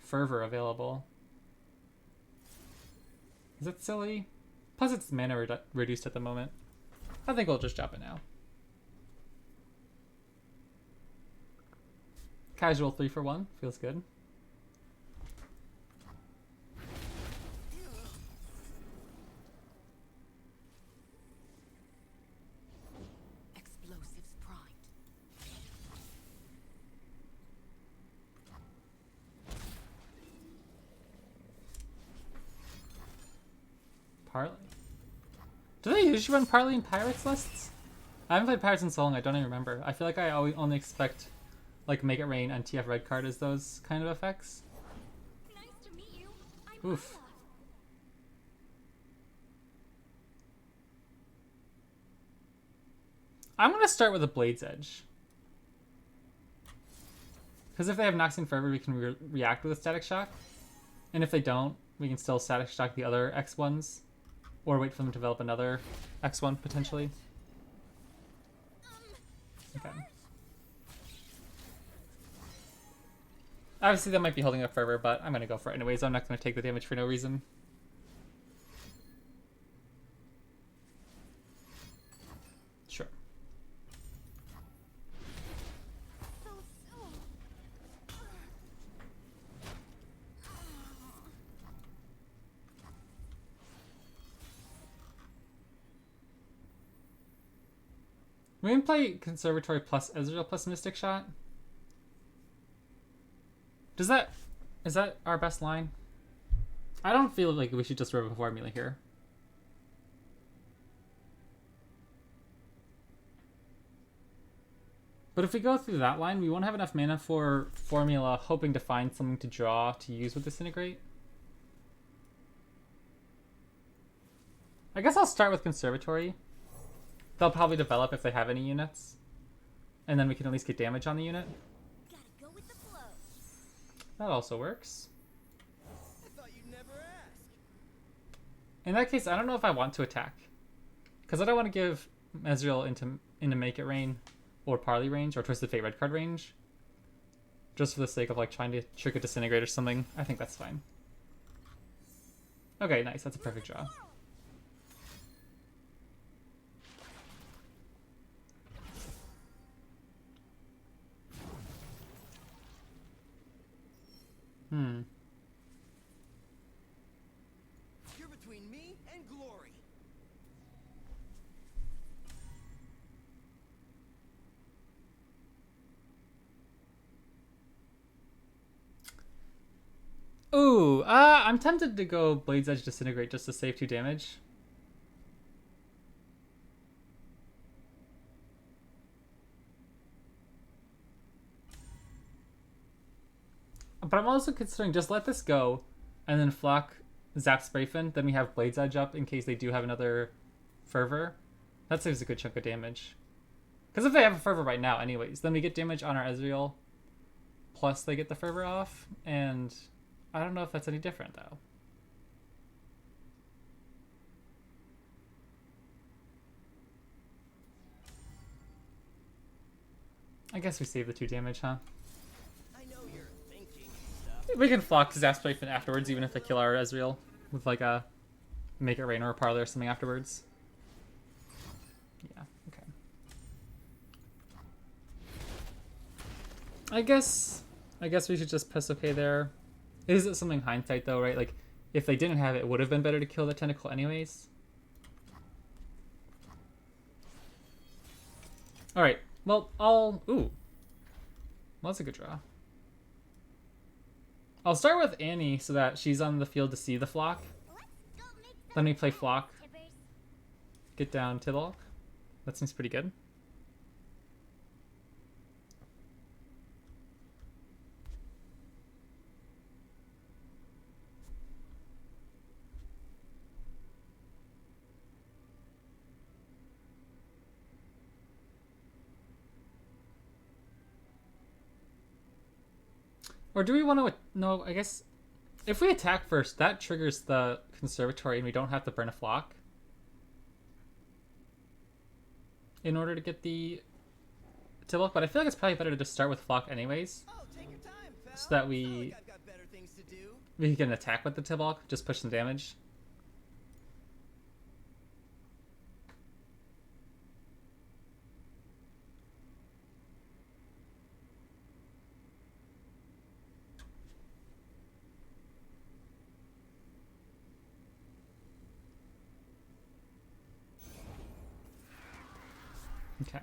Fervor available. Is that silly? Plus it's mana reduced at the moment. I think we'll just drop it now. Casual 3 for 1. Feels good. Explosives primed. Parley. Do they usually run Parley in Pirates lists? I haven't played Pirates in so long, I don't even remember. I feel like I always only expect like Make It Rain and TF Red Card as those kind of effects. Nice to meet you. I'm Oof. Ella. I'm going to start with a Blade's Edge. Because if they have Noxian Fervor, we can react with a Static Shock. And if they don't, we can still Static Shock the other X1s. Or wait for them to develop another X1, potentially. Okay. Obviously, that might be holding up Fervor, but I'm going to go for it anyways. I'm not going to take the damage for no reason. Sure. So soon. We can play Conservatory plus Ezreal plus Mystic Shot. Is that our best line? I don't feel like we should just run a formula here. But if we go through that line, we won't have enough mana for formula, hoping to find something to draw to use with Disintegrate. I guess I'll start with Conservatory. They'll probably develop if they have any units. And then we can at least get damage on the unit. Gotta go with the flow. That also works. I thought you'd never ask. In that case, I don't know if I want to attack. Because I don't want to give Ezreal into Make It Rain or Parley range or Twisted Fate Red Card range. Just for the sake of like trying to trick a Disintegrate or something. I think that's fine. Okay, nice. That's a perfect draw. You're between me and glory. Ooh, I'm tempted to go Blade's Edge Disintegrate just to save 2 damage. But I'm also considering just let this go and then Flock Zap Sprayfin. Then we have Blade's Edge up in case they do have another Fervor. That saves a good chunk of damage. Because if they have a Fervor right now anyways, then we get damage on our Ezreal. Plus they get the Fervor off. And I don't know if that's any different though. I guess we save the 2 damage, huh? I know you're thinking stuff. We can flock Exasperation afterwards, even if they kill our Ezreal with like a Make It Rain or a Parlor or something afterwards. Yeah, okay. I guess we should just press okay there. Is it something hindsight though, right? Like, if they didn't have it, it would have been better to kill the tentacle anyways. Alright, well, ooh. Well, that's a good draw. I'll start with Annie so that she's on the field to see the flock. Let's go make Then we play flock. tibbers. Get down Tidalok. That seems pretty good. Or do we want to... No, I guess... If we attack first, that triggers the Conservatory and we don't have to burn a flock. In order to get the Tidalok, but I feel like it's probably better to just start with flock anyways. Oh, take your time, pal. So that It's we- not like I've got better things to do. We can attack with the Tidalok, just push some damage. Okay.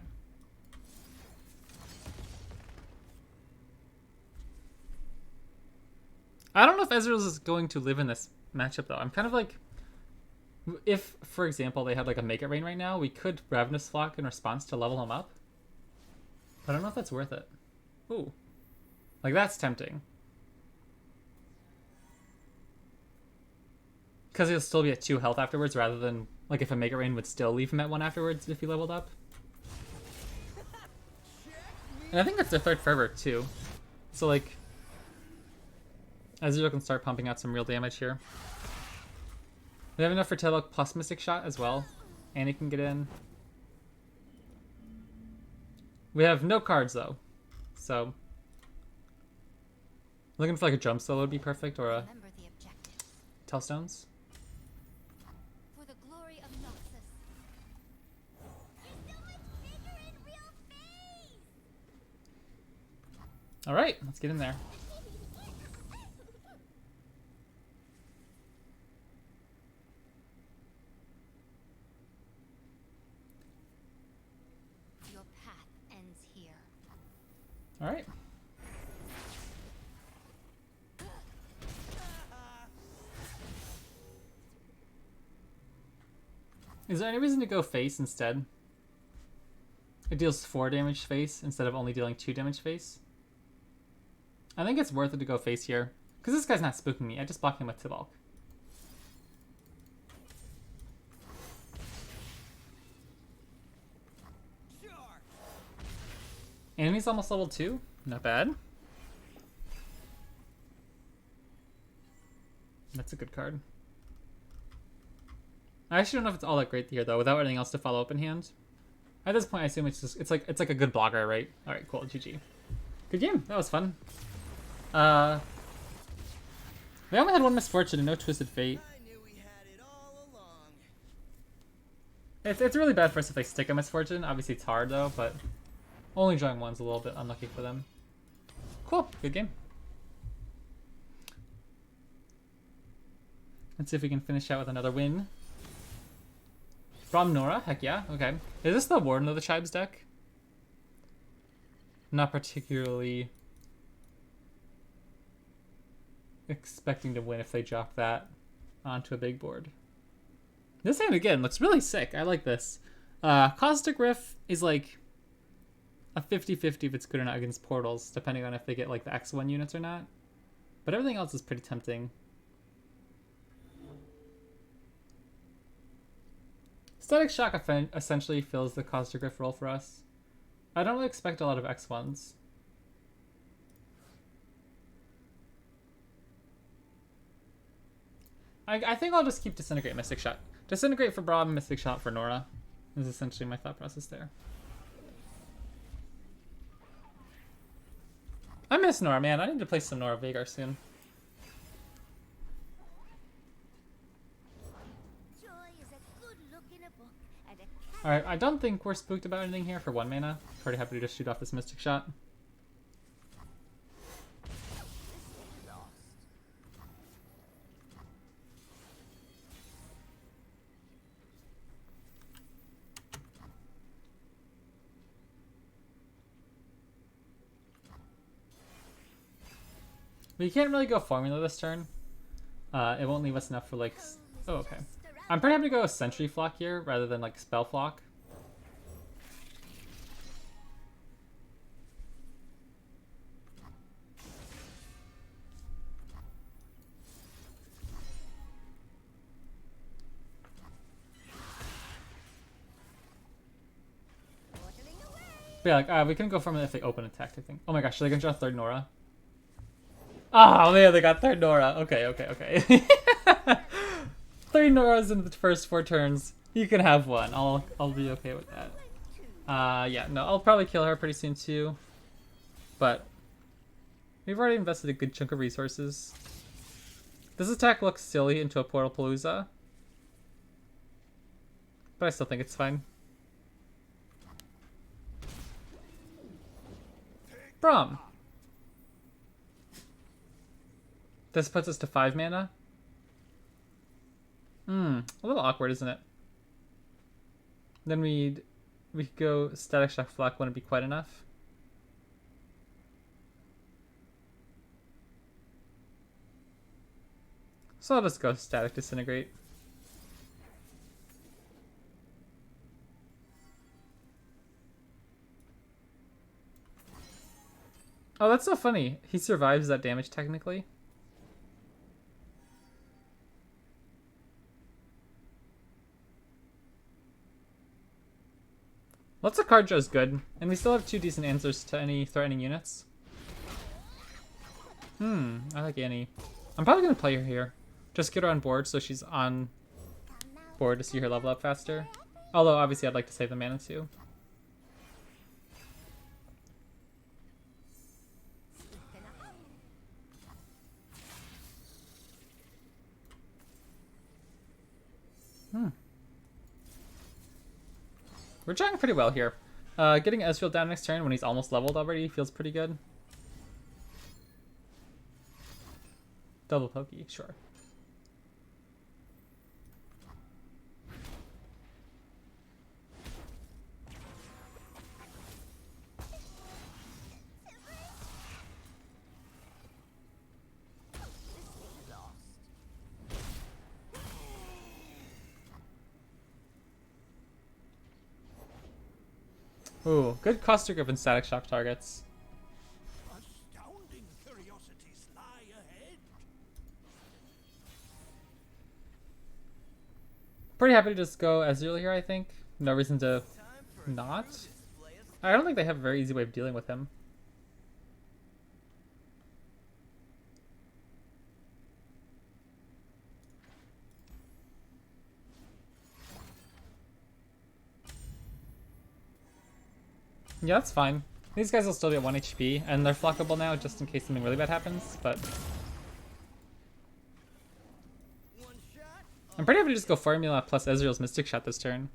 I don't know if Ezreal is going to live in this matchup though. I'm kind of like, if for example they had like a Make It Rain right now, we could Ravenous Flock in response to level him up. But I don't know if that's worth it. Ooh, like that's tempting. Because he'll still be at 2 health afterwards, rather than like if a Make It Rain would still leave him at 1 afterwards if he leveled up. And I think that's their 3rd fervor too. So like, Ezreal can start pumping out some real damage here. We have enough for Tidalok plus Mystic Shot as well. Annie can get in. We have no cards though, so looking for like a jump solo would be perfect, or a Remember the objective. Tellstones. For the glory of Noxus. You're so much bigger in real face. All right, let's get in there. Your path ends here. All right. Is there any reason to go face instead? It deals 4 damage face instead of only dealing 2 damage face. I think it's worth it to go face here. Because this guy's not spooking me. I just block him with Tidalok. Sure. Enemy's almost level 2. Not bad. That's a good card. I actually don't know if it's all that great here though, without anything else to follow up in hand. At this point, I assume it's just it's like a good blogger, right? All right, cool. GG. Good game. That was fun. We only had 1 misfortune and no twisted fate. I knew we had it all along. It's really bad for us if they stick a misfortune. Obviously, it's hard though, but only drawing 1's a little bit unlucky for them. Cool. Good game. Let's see if we can finish out with another win. From Nora? Heck yeah. Okay. Is this the Warden of the Tribes deck? Not particularly expecting to win if they drop that onto a big board. This hand, again, looks really sick. I like this. Caustic Rift is like a 50-50 if it's good or not against portals, depending on if they get like the X1 units or not. But everything else is pretty tempting. Static Shock essentially fills the Caustic Rift role for us. I don't really expect a lot of X1s. I think I'll just keep Disintegrate Mystic Shot. Disintegrate for Braum, Mystic Shot for Nora is essentially my thought process there. I miss Nora, man. I need to play some Nora Vagar soon. Joy is a good look in a book and a Alright, I don't think we're spooked about anything here for 1 mana. Pretty happy to just shoot off this Mystic Shot. lost. We can't really go formula this turn. It won't leave us enough for like... Oh, okay. I'm pretty happy to go Sentry Flock here rather than like Spell Flock. Waddling away. But yeah, like, we can go formula if they open attack, I think. Oh my gosh, so they can draw third Nora. Oh man, they got third Nora. Okay, okay, okay. 3 Noras in the first 4 turns. You can have one. I'll be okay with that. Yeah, no, I'll probably kill her pretty soon too. But we've already invested a good chunk of resources. This attack looks silly into a Portal Palooza, but I still think it's fine. Braum. This puts us to 5 mana. A little awkward, isn't it? Then we could go Static Shock Flock, wouldn't be quite enough. So I'll just go Static Disintegrate. Oh, that's so funny. He survives that damage technically. Lots of card draw is good, and we still have 2 decent answers to any threatening units. I like Annie. I'm probably gonna play her here. Just get her on board so she's on board to see her level up faster. Although obviously I'd like to save the mana too. We're trying pretty well here. Getting Ezreal down next turn when he's almost leveled already feels pretty good. Double pokey, sure. Ooh, good cluster grip and Static Shock targets. Astounding curiosities lie ahead. Pretty happy to just go Ezreal here, I think. No reason to not. I don't think they have a very easy way of dealing with him. Yeah, that's fine. These guys will still be at 1 HP, and they're flockable now just in case something really bad happens, but... I'm pretty happy to just go Formula plus Ezreal's Mystic Shot this turn.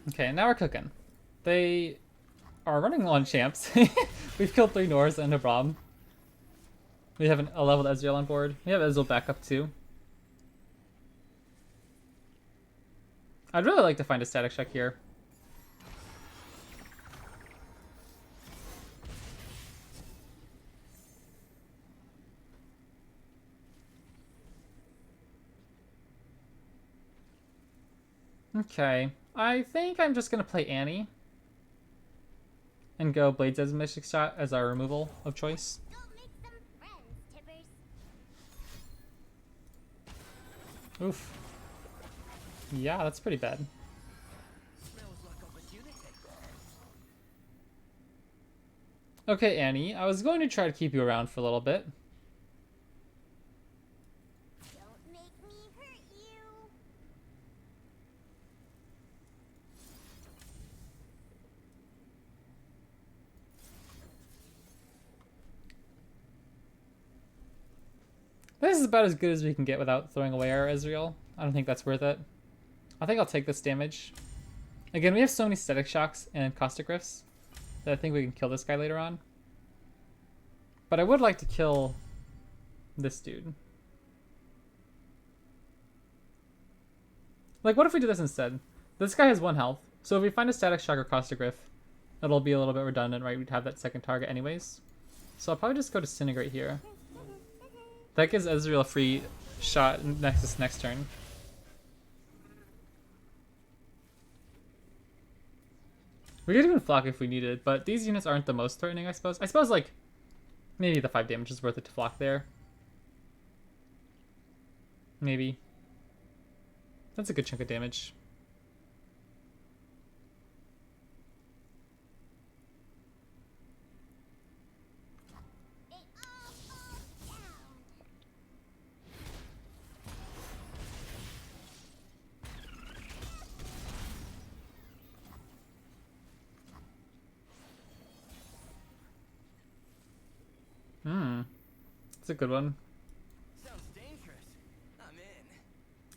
Okay, now we're cooking. They are running low on champs. We've killed 3 Nors and a Braum. We have a leveled Ezreal on board. We have Ezreal back up too. I'd really like to find a Static Shock here. Okay, I think I'm just gonna play Annie and go Blades as a Mystic Shot as our removal of choice. Go make some friends, Tibbers. Oof. Yeah, that's pretty bad. Smells like opportunity. Okay, Annie, I was going to try to keep you around for a little bit. Don't make me hurt you. This is about as good as we can get without throwing away our Ezreal. I don't think that's worth it. I think I'll take this damage. Again, we have so many Static Shocks and Caustic Rifts that I think we can kill this guy later on. But I would like to kill this dude. Like, what if we do this instead? This guy has 1 health, so if we find a Static Shock or Caustic Rift, it'll be a little bit redundant, right? We'd have that second target anyways. So I'll probably just go Disintegrate here. That gives Ezreal a free shot next turn. We could even flock if we needed, but these units aren't the most threatening, I suppose. I suppose, like, maybe the 5 damage is worth it to flock there. Maybe. That's a good chunk of damage. It all falls down. That's a good one. Sounds dangerous. I'm in.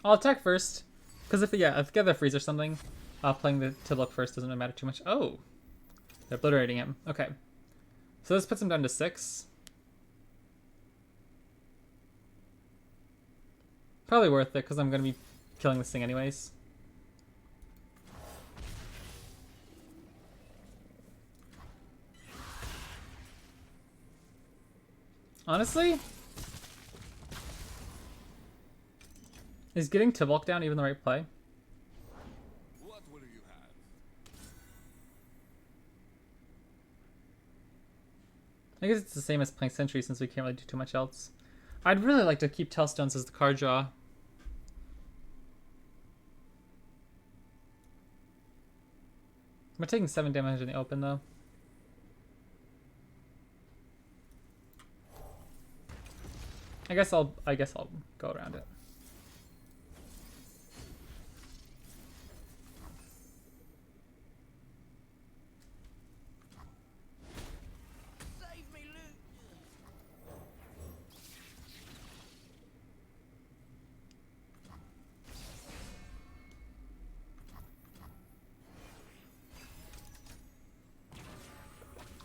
I'll attack first. Because if we get the freeze or something, playing the to look first doesn't really matter too much. Oh! They're obliterating him. Okay. So this puts him down to 6. Probably worth it, because I'm going to be killing this thing anyways. Honestly, is getting Tibalt down even the right play? What will you have? I guess it's the same as playing Sentry since we can't really do too much else. I'd really like to keep Tellstones as the card draw. We're taking 7 damage in the open though. I guess I'll go around it. Save me,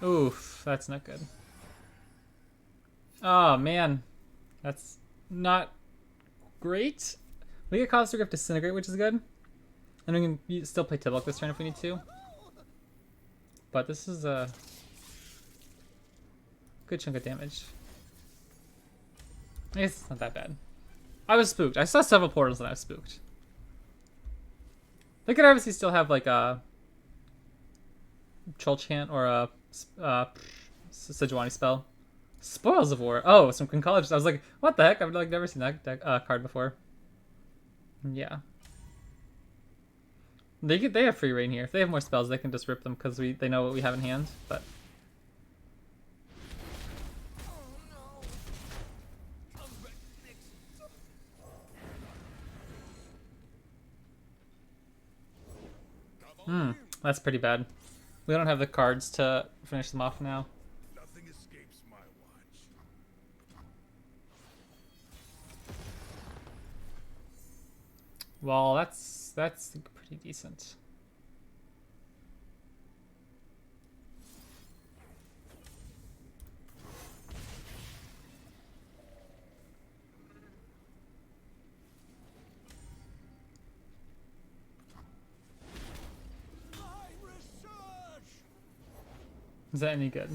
Luke. Oof, that's not good. Oh man, that's not great. We get Caustic Rift Disintegrate, which is good. And we can still play Tibalt this turn if we need to. But this is a good chunk of damage. I guess it's not that bad. I was spooked. I saw several portals and I was spooked. They could obviously still have like a Troll Chant or a Sejuani spell. Spoils of War. Oh, some Concologist. I was like, what the heck? I've like never seen that card before. Yeah. They have free reign here. If they have more spells, they can just rip them because they know what we have in hand. But that's pretty bad. We don't have the cards to finish them off now. Nothing escapes my watch. Well, that's pretty decent. Is that any good?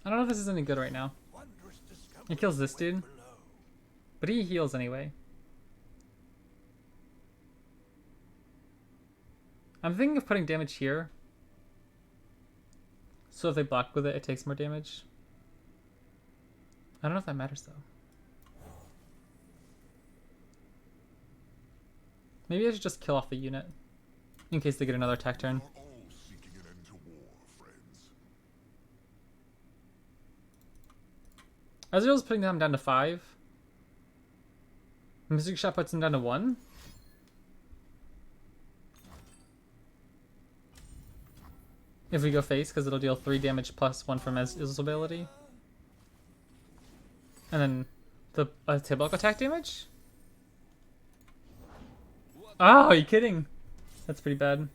I don't know if this is any good right now. It kills this dude, but he heals anyway. I'm thinking of putting damage here. So if they block with it, it takes more damage. I don't know if that matters though. Maybe I should just kill off the unit in case they get another attack turn. All seeking an end to war, friends. Ezreal's putting them down to 5. Mystic Shot puts them down to 1. If we go face, because it'll deal 3 damage plus 1 from Ezreal's ability. And then the Tibok attack damage? Oh, are you kidding? That's pretty bad.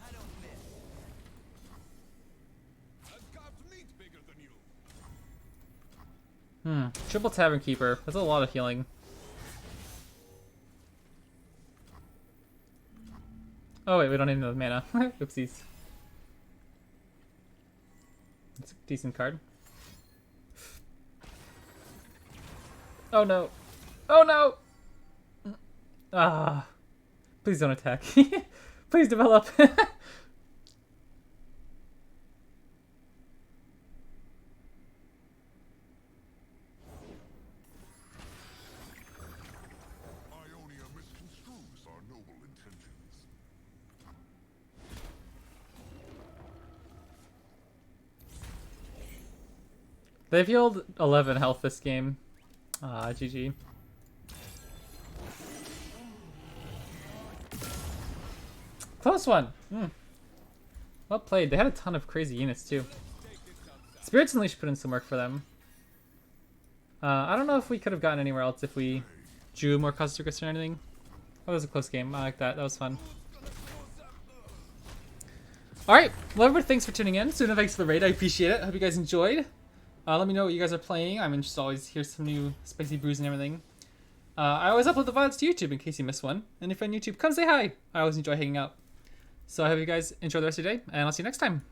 I don't miss. I've got meat bigger than you. Triple Tavern Keeper. That's a lot of healing. Oh wait, we don't need another mana. Oopsies. That's a decent card. Oh no. Oh no! Ah. Please don't attack. Please develop. I Ionia misconstrues our noble intentions. They've healed 11 health this game. Ah, GG. Close one. Well played. They had a ton of crazy units too. Spirits Unleashed put in some work for them. I don't know if we could have gotten anywhere else if we drew more Katarina or anything. That was a close game. I like that. That was fun. Alright. Well, everybody, thanks for tuning in. Suna, thanks for the raid. I appreciate it. Hope you guys enjoyed. Let me know what you guys are playing. I'm interested to always hear some new spicy brews and everything. I always upload the VODs to YouTube in case you miss one. And if you're on YouTube, come say hi. I always enjoy hanging out. So I hope you guys enjoy the rest of your day, and I'll see you next time.